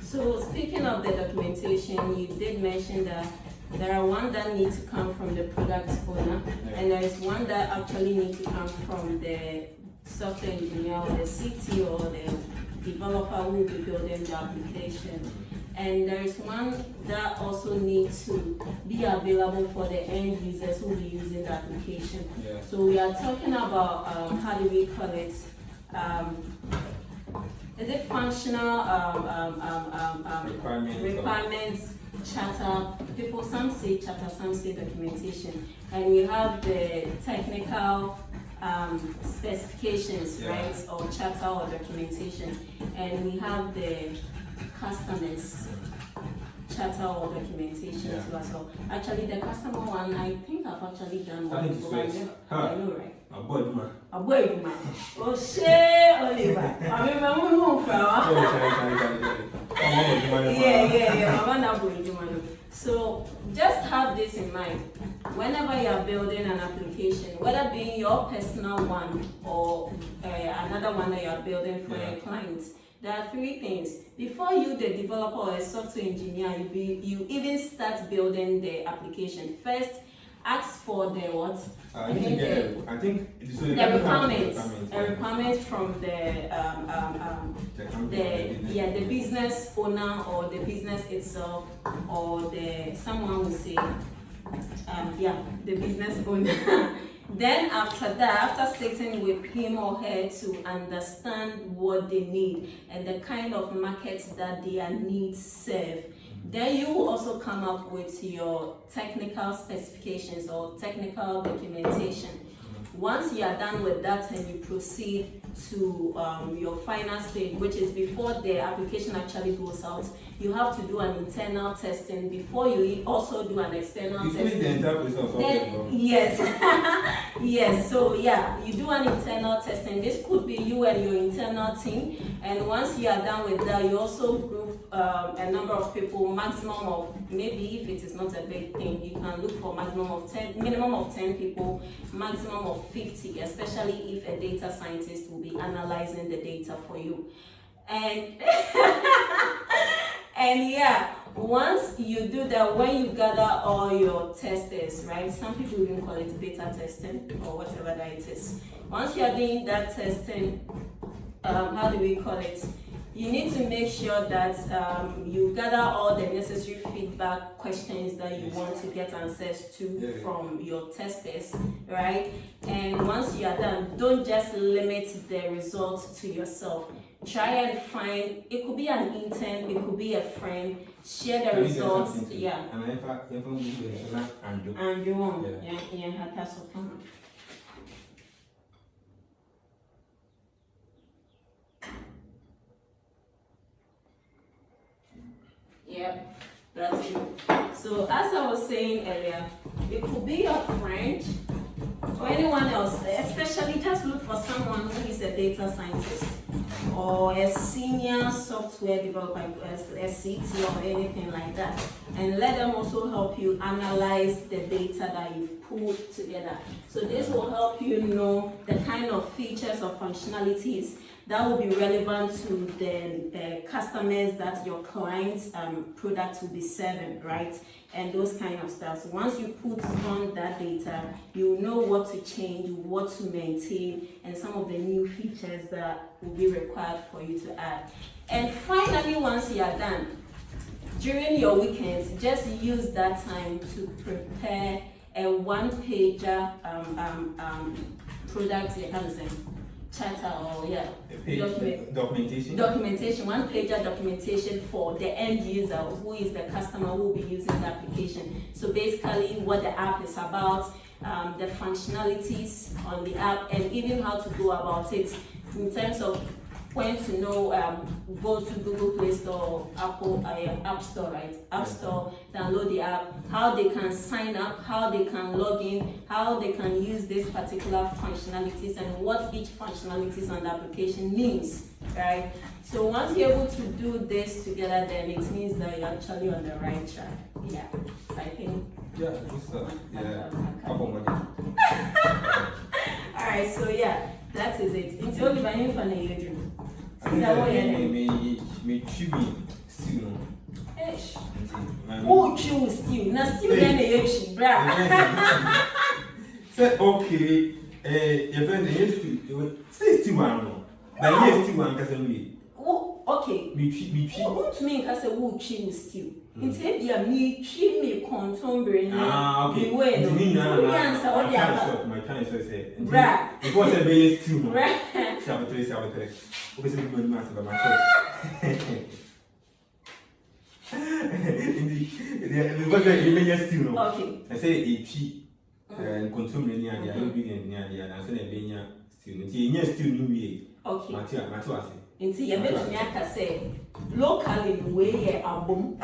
So speaking of the documentation, you did mention that there are one that need to come from the product owner, Yeah. and there is one that actually need to come from the software engineer or the CTO or the developer who will be building the application. And there is one that also needs to be available for the end users who will be using the application. Yeah. So we are talking about, how do we call it? Is it functional requirements, charter? People, some say charter, some say documentation. And we have the technical specifications, Yeah. right? Or charter or documentation. And we have the customers charter or documentation Yeah. too as well. Actually, the customer one, I think I've actually done one. I think it's before. great. I know, right? A boy, man. A boy, man. Oh, shit, Oliver. I mean, my mom, yeah. Mama, now going to man. So just have this in mind. Whenever you are building an application, whether being your personal one or another one that you are building for Yeah. a client, there are three things. Before you, the developer or a software engineer, you even start building the application. First, ask for the what? I think it is The requirements. A requirement from the the business owner or the business itself, or the someone will say the business owner. Then after that, after sitting with him or her to understand what they need and the kind of market that their needs serve, then you will also come up with your technical specifications or technical documentation. Once you are done with that and you proceed to your final stage, which is before the application actually goes out, you have to do an internal testing before you also do an external You finish testing. the entire process of Then, yes, yes. So yeah, you do an internal testing. This could be you and your internal team. And once you are done with that, you also group a number of people, maximum of, maybe if it is not a big thing, you can look for maximum of 10, minimum of 10 people, maximum of 50, especially if a data scientist will be analyzing the data for you. And and yeah, once you do that, when you gather all your testers, right? Some people even call it beta testing or whatever that it is. Once you are doing that testing, how do we call it? You need to make sure that you gather all the necessary feedback questions that you want to get answers to from your testers, right? And once you are done, don't just limit the results to yourself. Try and find, it could be an intern, it could be a friend, share the results. Yeah. And if I And you want, Yeah. that's okay. Yep, that's it. So as I was saying earlier, it could be your friend or anyone else, especially just look for someone who is a data scientist or a senior software developer, a CT or anything like that, and let them also help you analyze the data that you've pulled together. So this will help you know the kind of features or functionalities that will be relevant to the customers that your client's product will be serving, right? And those kind of stuff. So once you put on that data, you know what to change, what to maintain, and some of the new features that will be required for you to add. And finally, once you are done, during your weekends, just use that time to prepare a one-pager product charter or documentation, one-pager documentation for the end user, who is the customer who will be using the application. So basically what the app is about, the functionalities on the app, and even how to go about it in terms of when to know, go to Google Play Store or Apple App Store, right? App Store, download the app, how they can sign up, how they can log in, how they can use these particular functionalities, and what each functionalities on the application means, right? So once you're able to do this together, then it means that you're actually on the right track. Yeah, so I think. good stuff. Yeah. you for your dream. I think that me chewy still no. Eish. Who chew still? Na still then the chew, bra. Say okay. Your friend is still one no. But yes, still one person me. Oh, okay. Me chew. What to me? Cause who chew still? Instead, yeah, me chew me contemporary. Okay. Me way no. You answer what you have. My time is say. Bra. Before say be still no. Bra. Sabotage. Okay, so we go to master by my shop. Because you may still no. Okay. I say a cheap and consume any idea, no big and idea, and I say a benya still. Yes, still new way. Okay. Matua. Nti ye betumi aka say locally we ye abom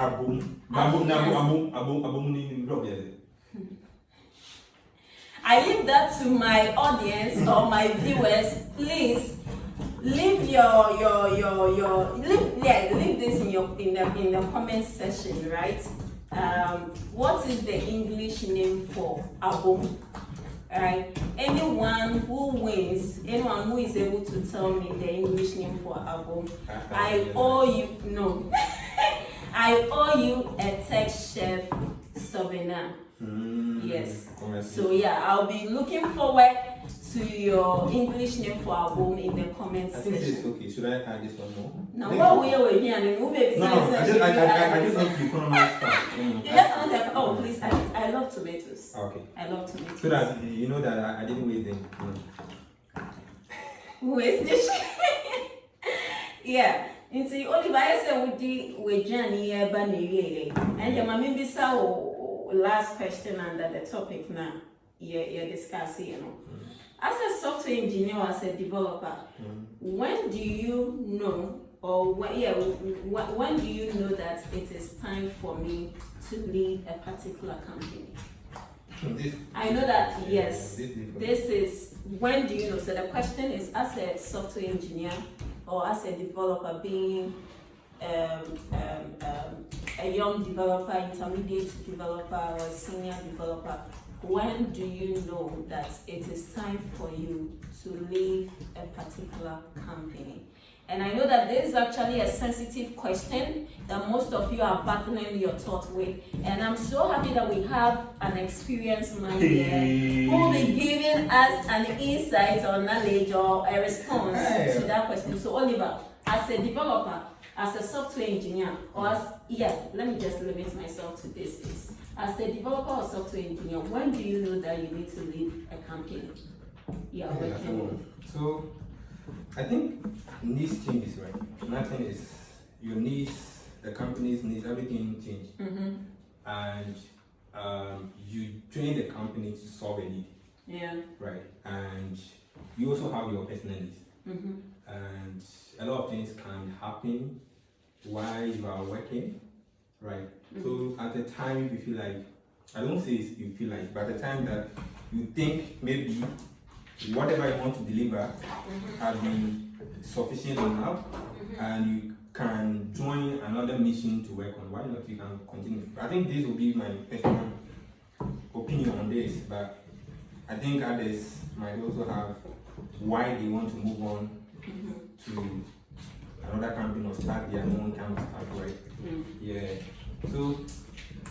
ni block yes. I leave that to my audience or my viewers. Please leave leave this in the comment section, right? What is the English name for abom? Right? Anyone who wins, anyone who is able to tell me the English name for abom, I owe you I owe you a text chef souvenir. Yes. So yeah, I'll be looking forward to your English name for album in the comments section. I think it's okay. Should I add this one more? No, what we are here and who baby I just want to economize stuff. You just want to oh please, I love tomatoes. Okay. I love tomatoes. So that you know that I didn't waste them. Waste this. Yeah. Into Oliver I said with Johnny and your mommy be last question under the topic now you're discussing, you know. As a software engineer or as a developer, when do you know or when do you know that it is time for me to leave a particular company? I know that yes, this is when do you know? So the question is as a software engineer or as a developer being a young developer, intermediate developer, or senior developer, when do you know that it is time for you to leave a particular company? And I know that this is actually a sensitive question that most of you are battling your thoughts with. And I'm so happy that we have an experienced man here who will be giving us an insight or knowledge or a response to that question. So Oliver, as a developer, as a software engineer, or as, let me just limit myself to this. As a developer or software engineer, when do you know that you need to leave a company? So, I think needs changes, right? Nothing is, your needs, the company's needs, everything change. And you train the company to solve a need. Yeah. Right. And you also have your personal needs. And a lot of things can happen while you are working, right? So at the time you feel like, I don't say you feel like, but at the time that you think maybe whatever you want to deliver has been sufficient enough, and you can join another mission to work on, why not you can continue? I think this will be my personal opinion on this, but I think others might also have why they want to move on to another company or start their own kind of stuff, right? Yeah. So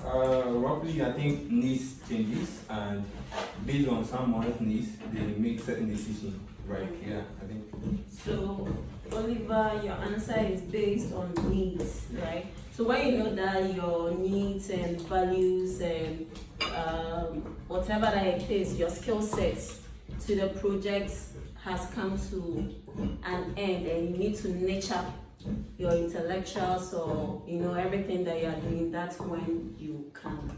roughly I think needs changes, and based on someone's needs they make certain decisions, right? Yeah, I think. So Oliver, your answer is based on needs, right? So when you know that your needs and values and whatever that it is, your skill sets to the project has come to an end, and you need to nurture your intellectuals or everything that you are doing, that's when you can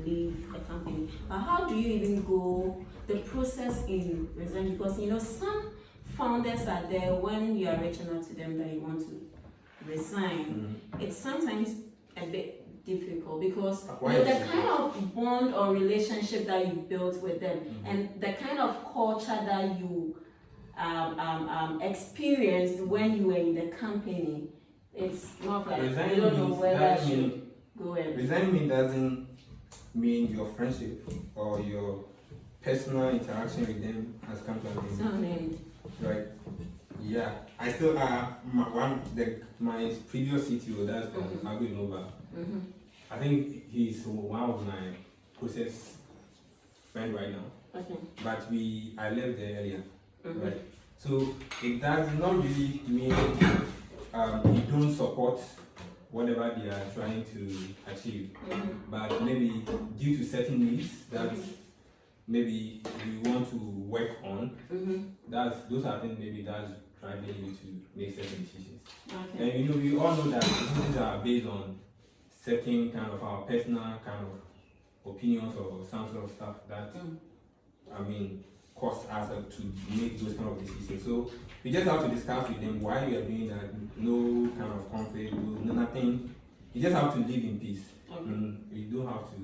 leave a company. But how do you even go the process in resign? Because some founders are there when you are reaching out to them that you want to resign. It's sometimes a bit difficult because the kind of bond or relationship that you built with them and the kind of culture that you experienced when you were in the company, it's not like you don't know whether you should go ahead. Resigning doesn't mean your friendship or your personal interaction with them has come to an end. Right? Yeah, I still my previous CTO, that's Agui Nova. I think he's one of my closest friend right now. Okay. But I left there earlier, right? So it does not really mean you don't support whatever they are trying to achieve, but maybe due to certain needs that maybe we want to work on, those are things maybe that's driving you to make certain decisions. Okay. And we all know that decisions are based on certain kind of our personal kind of opinions or some sort of stuff that cause us to make those kind of decisions. So we just have to discuss with them why we are doing that. No kind of conflict, no nothing. You just have to live in peace. You don't have to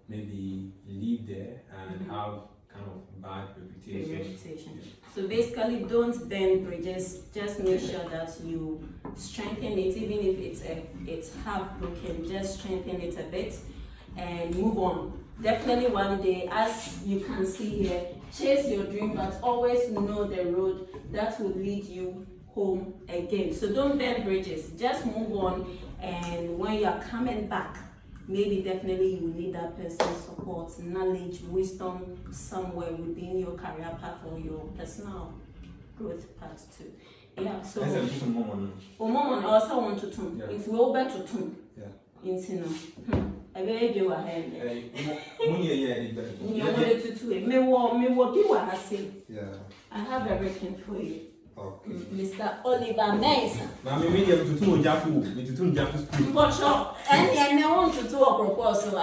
maybe live there and have kind of bad reputation. Yeah. So basically, don't burn bridges. Just make sure that you strengthen it, even if it's half broken. Just strengthen it a bit and move on. Definitely one day, as you can see here, chase your dream, but always know the road that will lead you home again. So don't burn bridges. Just move on, and when you are coming back, maybe definitely you will need that person's support, knowledge, wisdom somewhere within your career path or your personal growth path too. Yeah, so I also want to tune. If we over to tune, I very do a hand. I have everything for you. Okay. Mr. Oliver Mensah. Mami, me to two Jafu school. But sure, and I want to do a proposal.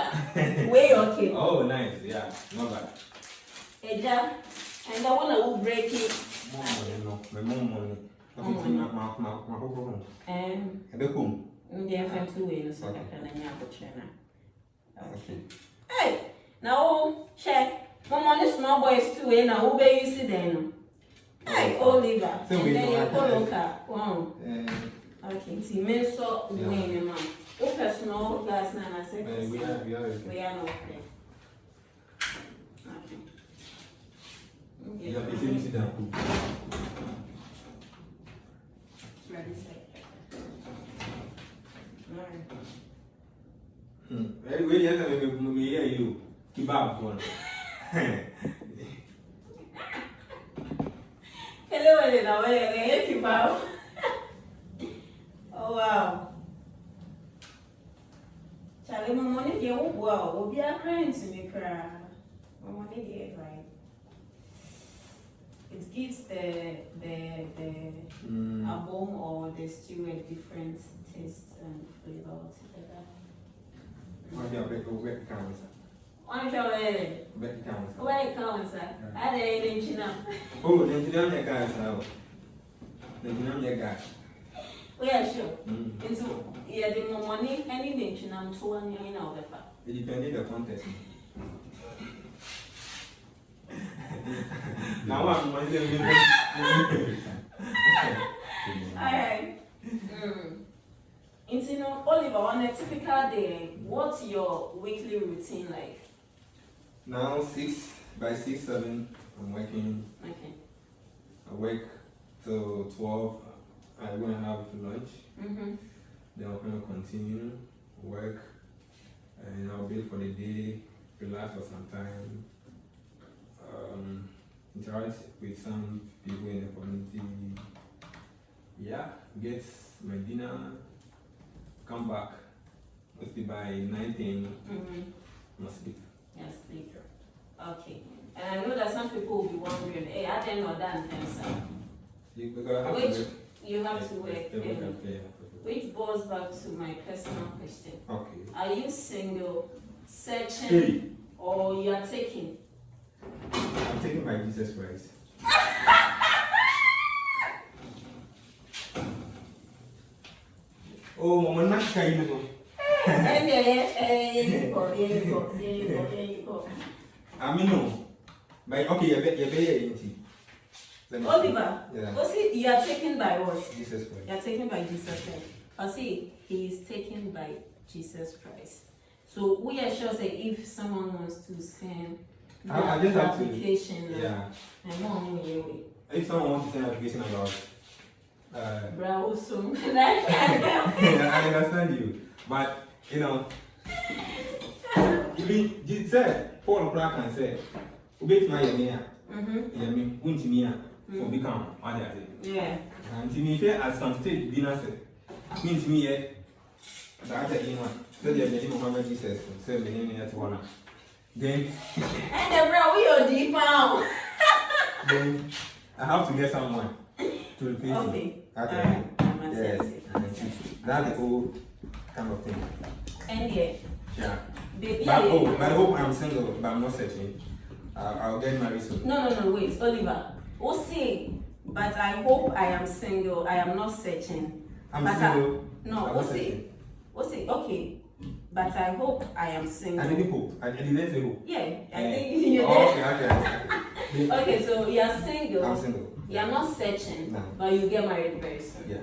Way okay. Oh, nice. Yeah, not bad. Eja, and I want to break it. My mom. Hey, now check. Mama, this small boy is 2 and now who be you see then? Hey, Oliver. And then you call Oka. Wow. Okay, see, men so name, man. O personal last night I said. We are not there. Okay. You have to sit down. Ready, set. Very yes, me hear you. Keep up one. Hello, Elena. Where keep up? Oh wow. Charlie, my money here. Wow, we'll be a crying to me cry. My money here, right? It gives the album or the stew a different taste and flavor altogether. Why you break counts? Why shall I? Break counts. Why counts? I didn't know. Oh, then you don't get guys now. Then you don't get guys. Oh yeah, sure. And so yeah, the more money any nation I'm to one year now the fact. It depends on the contest. Now I'm Alright. You know, Oliver, on a typical day, what's your weekly routine like? Now 6 7 I'm working. Okay. I work till 12. I'm gonna have lunch. Then I'm gonna continue work, and I'll be for the day, relax for some time, interact with some people in the community. Yeah, get my dinner, come back. Mostly by 9 p.m. Must sleep. Yes, sleep. Okay. And I know that some people will be wondering, hey, I didn't know that answer. Which you have to work. Which goes back to my personal question. Okay. Are you single, searching, or you are taking? I'm taking my Jesus Christ. Oh, Mama, not kind of. I mean, no. But okay, you're very Oliver, you are taken by what? Jesus Christ. You are taken by Jesus Christ. I see, he is taken by Jesus Christ. So we are sure that if someone wants to send I just have application, to. Yeah. and more if someone wants to send an application about, Browsum. I understand you, but you know, even you said Paul Clark and said, "Ubet my yamia, yami, untimia, for become what I say." Yeah. And to me, at some stage, dinner said, means me yet. That's a human. So the name of Muhammad Jesus, so the name at one. Then, And the brow we are deep now. then I have to get someone to replace me. Okay. Okay. Yes. That's the whole kind of thing. And yeah. Yeah. Baby, But oh, but I hope I'm single, but I'm not searching. I'll get married soon. No, wait, Oliver. Say, but I hope I am single. I am not searching. I'm But single. No, I'm not say, searching. okay. But I hope I am single. I didn't hope. I didn't say hope. Yeah, I think you Oh, did. okay. Okay, so you are single. I'm single. You are not searching, No. but you get married very soon. Yeah.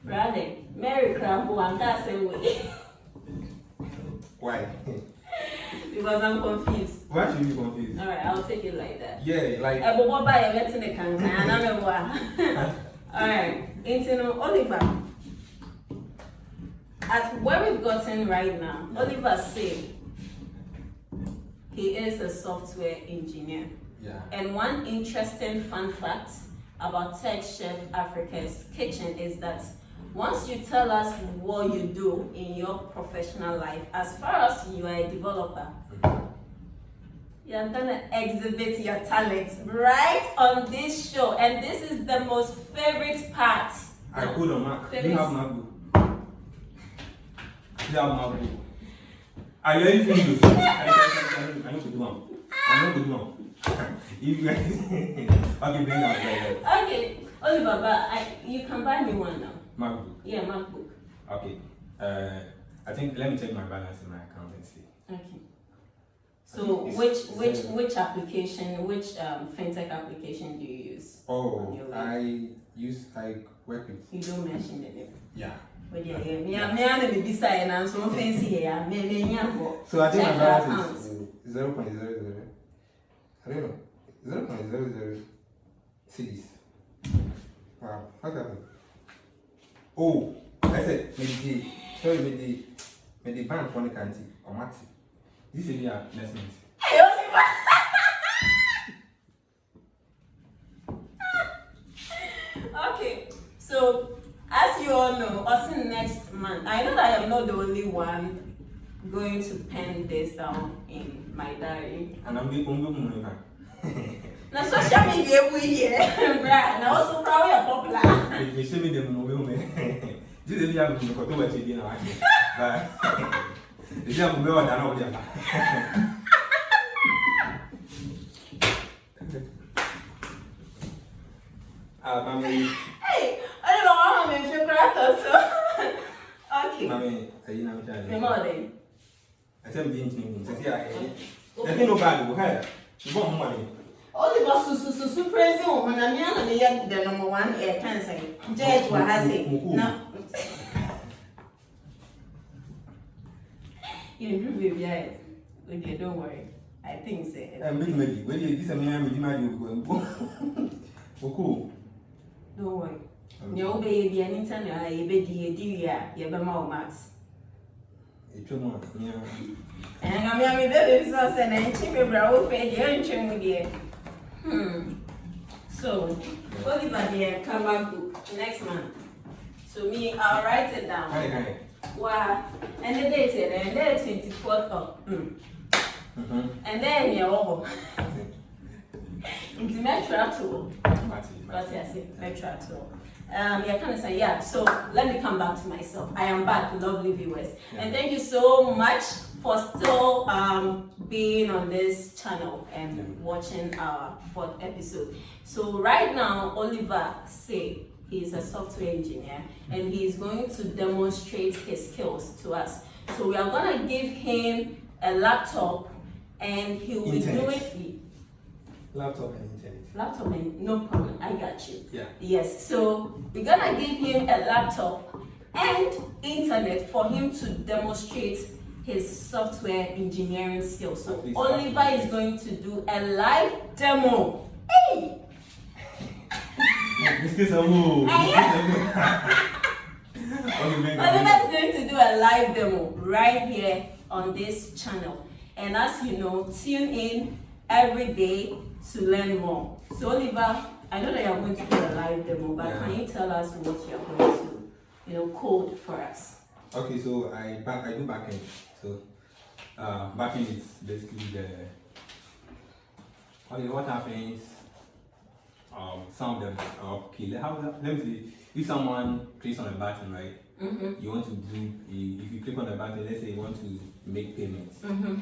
Rather, Mary Crabbo and that's the way. Why? Because I'm confused. Why should you be confused? Alright, I'll take it like that. Yeah, like. But what about you letting the can and I'm a Alright, into Oliver. At where we've gotten right now, Oliver said he is a software engineer. Yeah. And one interesting fun fact about Tech Chef Africa's kitchen is that once you tell us what you do in your professional life, as far as you are a developer, you're gonna exhibit your talent right on this show. And this is the most favorite part. I put on Mac. Do you have MacBook? Do you have MacBook? Are you ready to do? I need to do one. I know to do one. You guys. Okay, bring that right. Okay, Oliver, but you can buy me one now. MacBook. Yeah, MacBook. Okay. I think let me check my balance in my account and see. Okay. So which application, which fintech application do you use? Oh, I work with. You don't mention the name. Yeah. But yeah, me and me beside and so fancy here. Me So I think my check balance your is 0.00. I don't know. 0.00 cities. Wow, what happened? Oh, I said maybe maybe bank for the country or Maxi. This is your next month. Hey, Oliver! Okay, so as you all know, us in next month, I know that I am not the only one going to pen this down in my diary. And I'm going to Now social media we here, right? Now also probably a popular. They show me the mobile. This is the other thing because what you did now. But it's not mobile and all that. Mommy. Hey, I don't know how I'm in Jakarta, so okay. Mommy, are you now trying? Good morning. I said, being to see, I think no bad. Go ahead. You want money? Oliver Susu praising woman, and you're the number one air cancer. Judge what has it? No. You do baby, with you, don't worry. I think so. I'm big maybe. When you this a man, you might go. Cool. Don't worry. Your baby, anytime you be you be more max. It's your mom. Yeah. And I'm a baby, so I and chicken brown pay your chin with you. So, Oliver, dear, come back next month. So, me, I'll write it down. Hi. Wow. And the date here, and then 24th of. And then you're over. It's metro tool. But yes, metro tool. Yeah, kind of say, yeah. So let me come back to myself. I am back, lovely viewers. Yeah. And thank you so much for still being on this channel and watching our 4th episode. So right now, Oliver say he's a software engineer and he's going to demonstrate his skills to us. So we are going to give him a laptop and he will be doing Laptop and internet. laptop and no problem, I got you. Yeah. Yes, so we're gonna give him a laptop and internet for him to demonstrate his software engineering skills. So Oliver is going to do a live demo. Hey! Excuse me. Oliver is going to do a live demo right here on this channel. And as you know, tune in every day to learn more. So Oliver, I know that you're going to do a live demo, but can you tell us what you're going to, code for us? Okay, so I do backend. So backend is basically what happens. Some of them are okay. Let me see. If someone clicks on a button, right? Mm-hmm. You want to do. If you click on the button, let's say you want to make payments. Mm-hmm.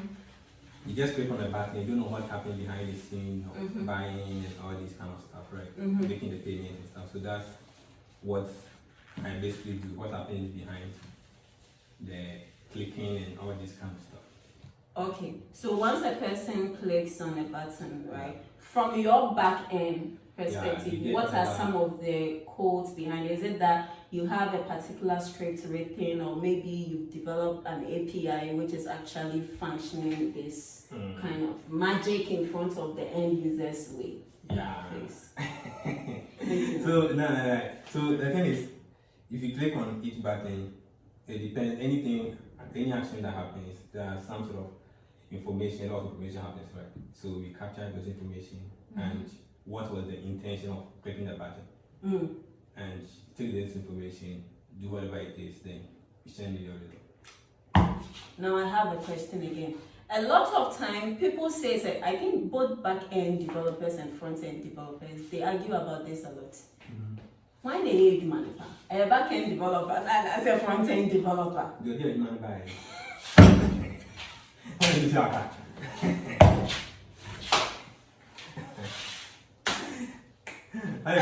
You just click on the button. You don't know what happened behind the scene of Mm-hmm. buying and all this kind of stuff, right? Mm-hmm. Making the payment and stuff. So that's what I basically do. What happens behind the clicking and all this kind of stuff. Okay, so once a person clicks on a button, right, from your back end perspective, what are some of the codes behind it? Is it that you have a particular script written, or maybe you've developed an API which is actually functioning this kind of magic in front of the end user's way? Yeah. Please. So no. So the thing is, if you click on each button, it depends. Any action that happens, there are some sort of information. A lot of information happens, right? So we capture those information and what was the intention of clicking the button, and take this information, do whatever it is, then we send it your result. Now I have a question again. A lot of time, people say that I think both back-end developers and front-end developers, they argue about this a lot. Why they need money? A back-end developer and as a front-end developer. You're here, man, bye. What is your cat? At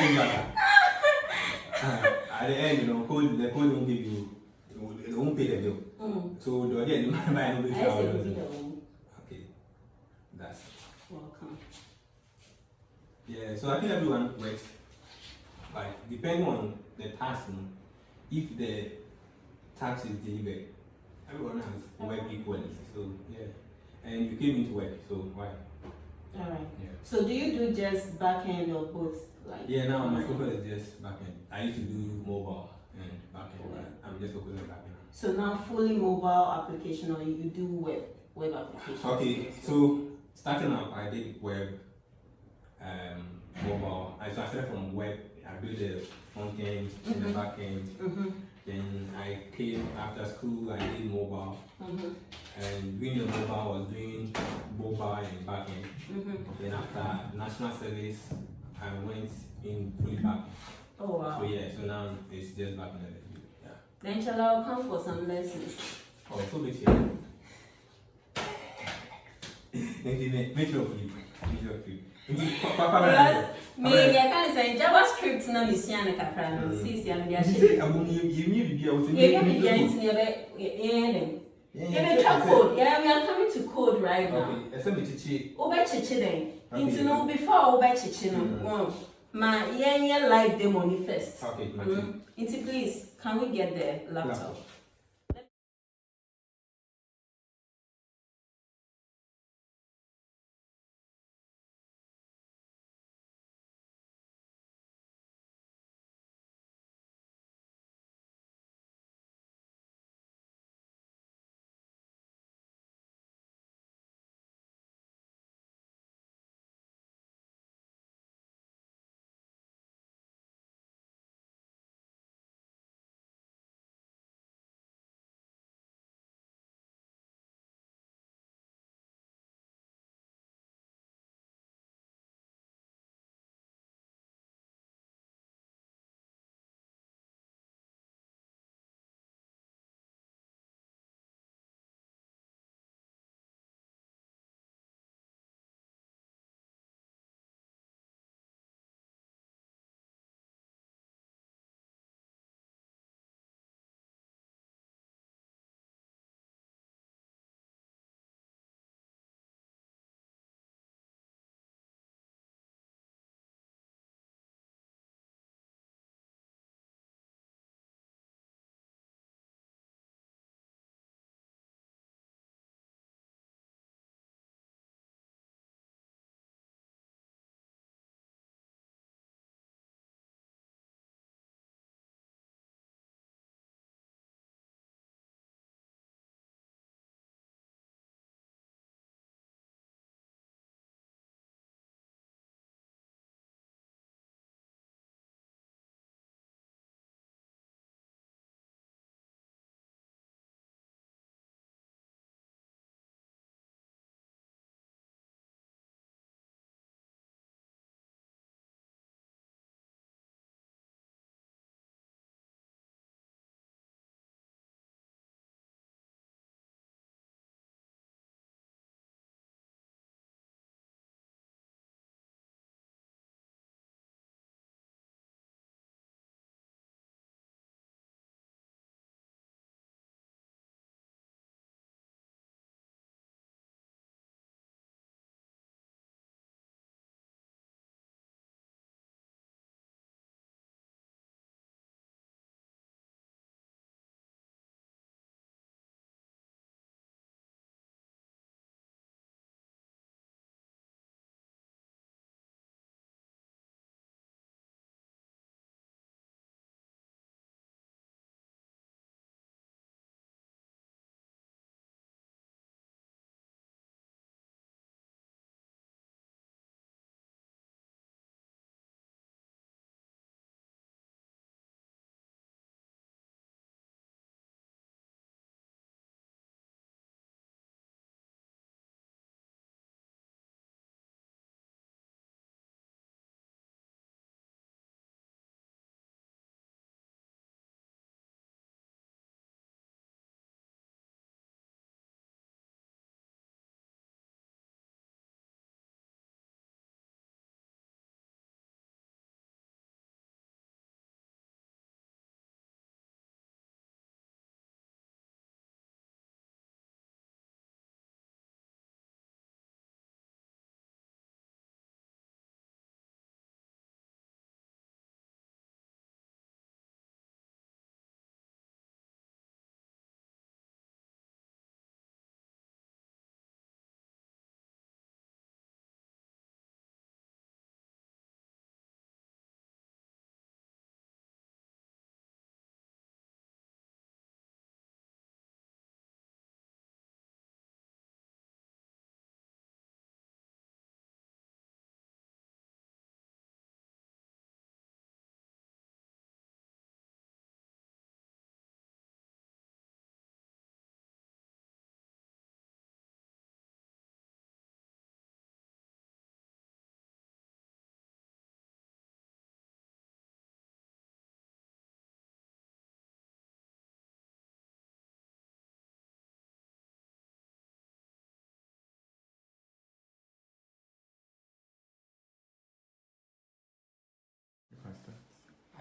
the end, the code won't give you, they won't pay the bill. So the idea is buy and I say okay, that's welcome. yeah. So I think everyone works, like depending on the task. If the task is delivered, everyone has work equally. So yeah, and you came into work, so why? All right. Yeah. So do you do just back-end or both? Like Yeah, now my focus is just backend. I used to do mobile and backend, but I'm just focusing on backend. So now fully mobile application, or you do web application? Okay, so starting up, I did web, mobile. I started from web. I built the front end and the back end. Then I came after school. I did mobile, and doing the mobile I was doing mobile and back end. Then after national service, I went in fully back. Oh wow. So yeah, so now it's just back in the yeah. Then shall I come for some lessons? Oh, so big here. Make sure of you. Because me, I can't say JavaScript na misiane kakra no. See, I'm You say you need to be able to code. Yeah, we are coming to code right now. Okay, I said me chichi. Obechichi then. Into no before obechichi no. Ma yeah live demo first. Okay, Into please, can we get the laptop?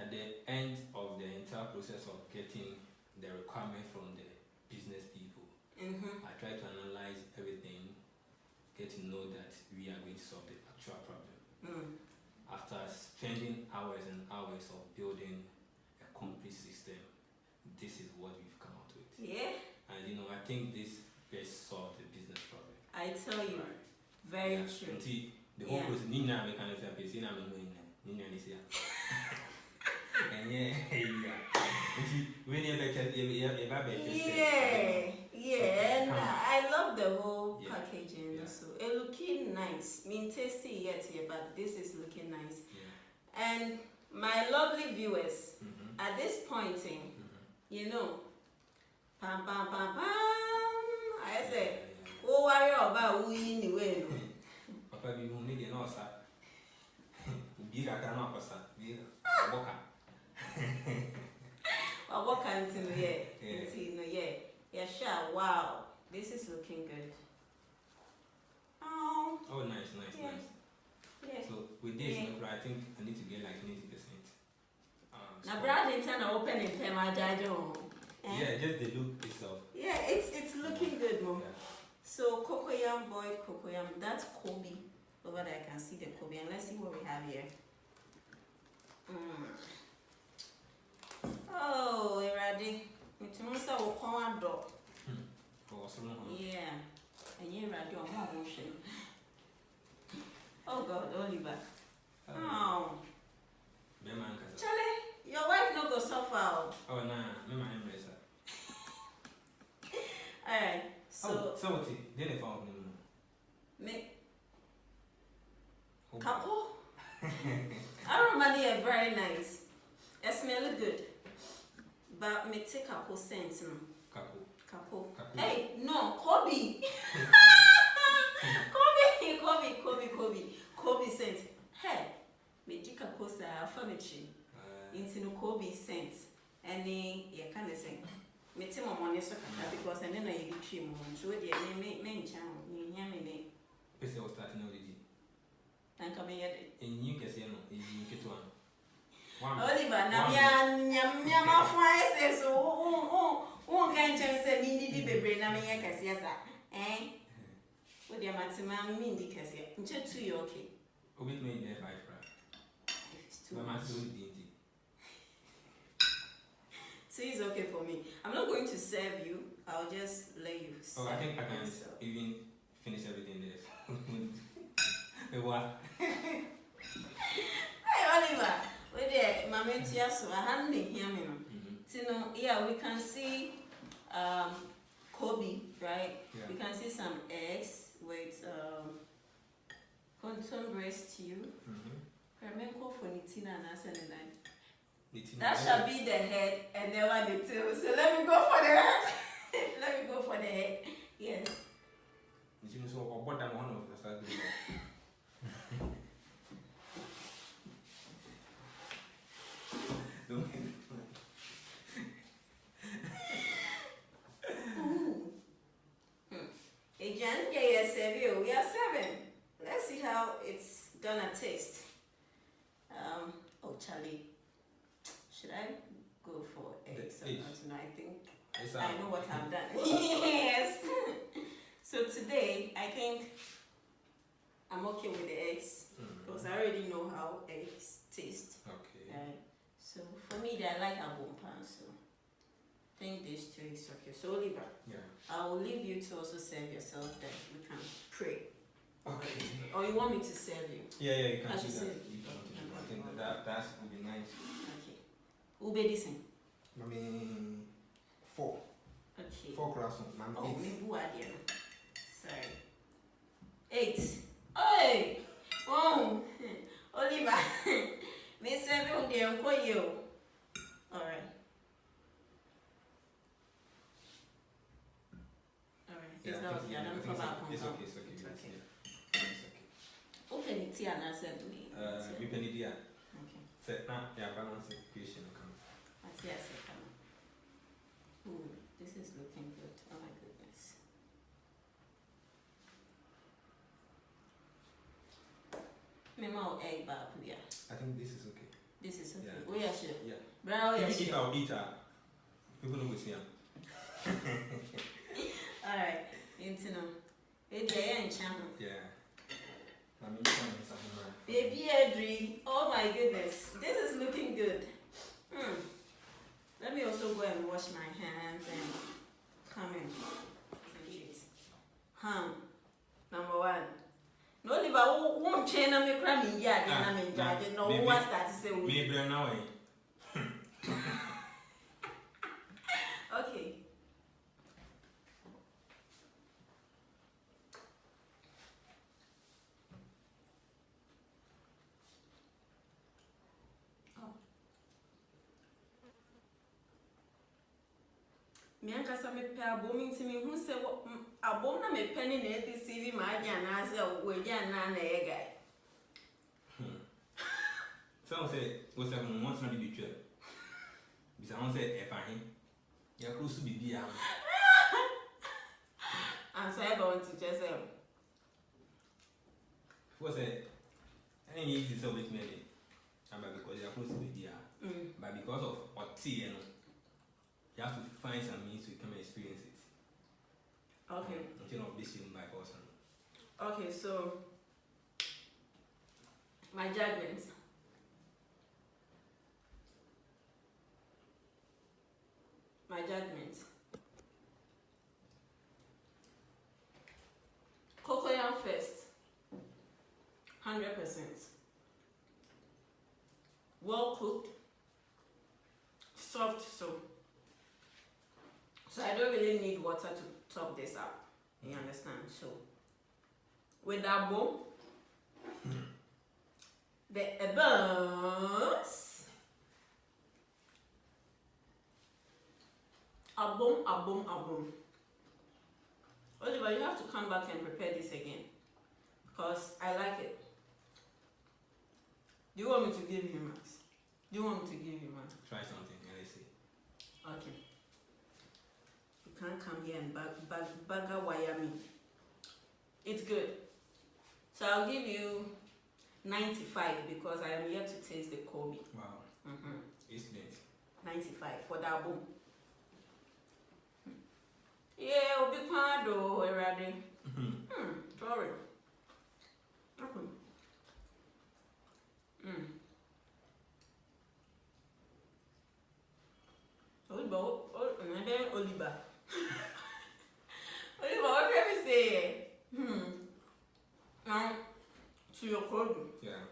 at the end of the entire process of getting the requirement from the business people, I try to analyze everything, get to know that we are going to solve the actual problem. After spending hours and hours of building a complete system, this is what we've come out with. Yeah. And I think this best solved the business problem. I tell you, Right. very true. See, the whole process, Nina, we can say, Nina, Nina, and yeah, and I love the whole packaging. Yeah. So it looking nice. I mean, tasty yet here, but this is looking nice. Yeah. And my lovely viewers, at this point in, pam pam pam pam, I say, oh, worry about who in the way. Papa, we will need an answer. Big, I cannot answer. Big, Boca. What kind of yeah, sure. Wow, this is looking good. Oh, Nice. yeah. So with this, I think I need to get like 90%. Now, Brad intend to open in Tema Jajo. Yeah, just the look itself. Yeah, it's looking good, Mom. Yeah. So cocoyam, boiled cocoyam, that's Kobe. Over there, I can see the Kobe, and let's see what we have here. Oh, Eradi. Yeah. And you're ready on my motion. Oh God, Oliver. Oh. Charlie, your wife no go suffer. Oh, nah, me my name is. Alright, so. So what? Then they found him. Me. Couple? Our money are very nice. It smells good. But me take couple cents. Couple. Hey, no, Kobe. Kobe cents. Hey, me take couple furniture. Into no Kobe cents. And you can't say. Me take my money so because and then I get trim. So the main channel. You hear me? Person was starting already. And come here. And you can say no, you get one. Oliver, now my friend says, oh, can't just say, Mindy, baby, now me, eh? What your maximum Mindy Cassia? Just 2 okay. Oh, with me in there, 5 It's too my much. master will be 2 is okay for me. I'm not going to serve you, I'll just let you serve. I think I can even finish everything there. What? Hey, Oliver. Well, there, Mamma Tiaso, I hadn't been here, yeah, we can see Kobe, right? Yeah. We can see some eggs with contemporary stew. Permenko for Nitina and Asan. That shall be the head and never the tail. So let me go for the head. Let me go for the head. Yes. You so what I'm one of the start. We are 7. Let's see how it's gonna taste. Oh Charlie, should I go for eggs or not? No, I think I know what I've done. Yes. So today I think I'm okay with the eggs because I already know how eggs taste. Okay. So for me, I like a bompan. So I think this too is okay. So Oliver, I will leave you to also serve yourself. Then we can pray. Okay. Or you want me to serve you? Yeah, you can I do should that. say. I think that would be nice. Okay. Ube listen. I mean, 4. Okay. 4 croissants, man. Oh, 8. maybe what idea? Sorry. 8. Hey! Oh! Oliver! Me serve you for you. Alright. Yeah, Is that okay? I don't know about it's okay. It's okay. It's Open it here and answer me. okay. We can idea. Okay. Set now, balance equation. That's yes, ooh, this is looking good. Oh my goodness. Memo egg back, yeah. I think this is okay. This is okay. Yeah. Oh yeah, sure. Yeah. Bro, yeah, Even if sure. I'll eat people don't go see him. Alright, Intino. Yeah. I'm in something. Baby Adri. Oh my goodness. This is looking good. Let me also go and wash my hands and come and eat. Number one. No, Oliver, won't chain me cramming yet, and I'm in charge. No, what's that to say? Maybe now. Okay. Me and Casa me pair booming to me who say what a bomb me penny net this CV my answer where yan nan a guy. Some say, was a month's not be true. Someone said, if I you're close to be dear. I'm sorry about to just say, Was it any easy so with me? Because you're close to be dear. But because of what tea, you have to find some means to come and experience it. okay. Instead of this by person. Okay, so my judgment. Cocoyam first. 100%. Well cooked. Soft soap. So I don't really need water to top this up. You understand? So with that bowl, the buns, a boom. Oliver, you have to come back and prepare this again because I like it. Do you want me to give you max? Try something and let's see. Okay. You can't come here and bagger wire me. It's good. So I'll give you 95 because I am yet to taste the Kobe. Wow. Excellent. 95 for that boom. Yeah, I'll be quite already. Sorry. Oliver. Oliver, what can we say? Now, to your code. Yeah.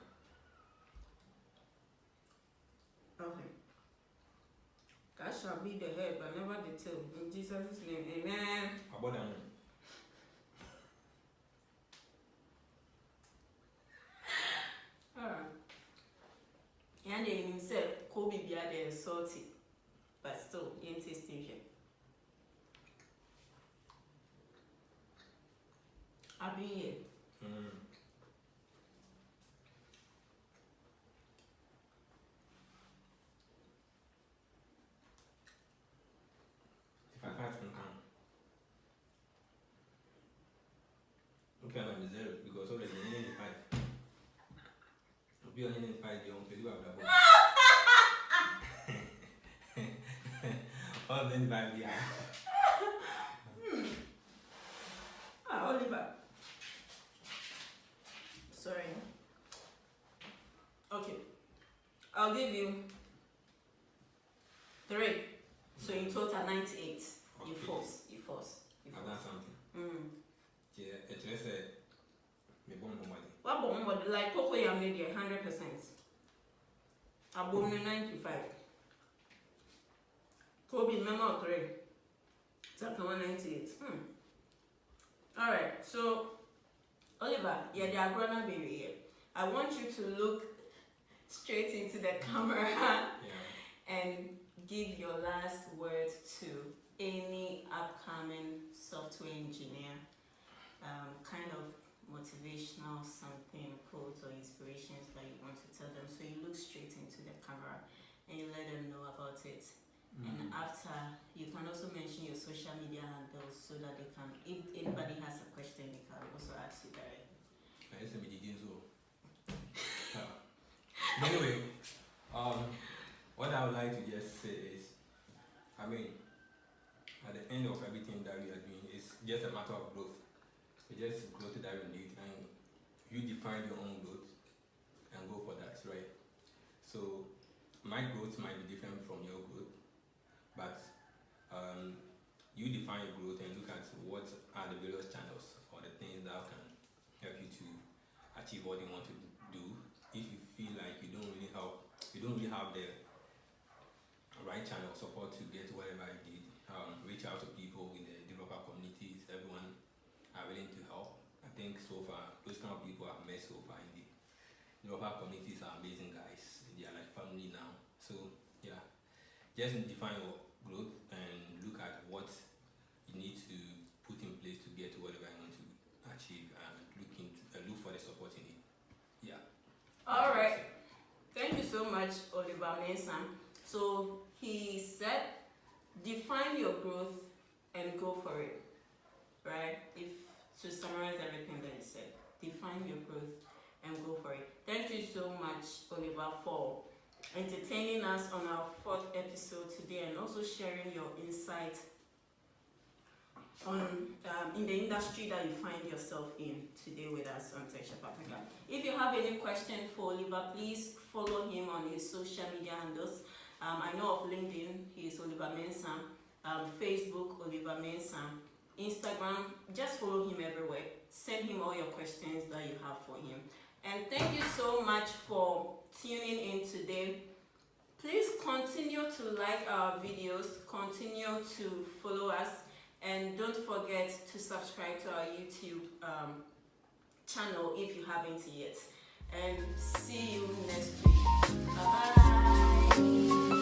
Okay. That shall be the head, but never the tail. In Jesus' name, amen. How about that? Alright. And then himself, Kobe be there salty, but still, you ain't tasting it. I've been here. If I can't come. Okay, I'm zero because already in 95. I'll be on 95, you don't feel about that. Oh, then by the Oliver. Sorry. Okay. I'll give you 3. So in total 98. You force. I've done something. Yeah, it's just me bomb money. What bomb like Coco Yam media 100%. A bomb 95. Kobe memo 3. Chapter 198. Alright, so Oliver, yeah, the agrona baby here. I want you to look straight into the camera and give your last word to any upcoming software engineer, kind of motivational something, quotes or inspirations that you want to tell them. So you look straight into the camera and you let them know about it. And after, you can also mention your social media handles so that they can, if anybody has a question, they can also ask you directly. Anyway, mean, at the end of everything that we are doing, it's just a matter of growth. It's just growth that you need, and you define your own growth and go for that, right? So my growth might be different from your growth, but you define your growth and look at what are the various channels or the things that can help you to achieve what you want to do. If you feel like you don't really have the right channel of support to get whatever you need, reach out to people in the developer communities. Everyone are willing to help. I think so far those kind of people I've met so far in the developer communities are amazing guys. They are like family now. So yeah, just define your growth and look at what you need to put in place to get to whatever you want to achieve, and look for the support you need. Yeah. All right. Thank you so much, Oliver Mensah. So he said, define your growth and go for it. Right? If to summarize everything that he said, define your growth and go for it. Thank you so much, Oliver, for entertaining us on our 4th episode today and also sharing your insight on in the industry that you find yourself in today with us on Internship Africa. If you have any question for Oliver, please follow him on his social media handles. I know of LinkedIn, he is Oliver Mensah. Facebook, Oliver Mensah. Instagram, just follow him everywhere. Send him all your questions that you have for him. And thank you so much for tuning in today. Please continue to like our videos, continue to follow us, and don't forget to subscribe to our YouTube channel if you haven't yet. And see you next week. Bye-bye.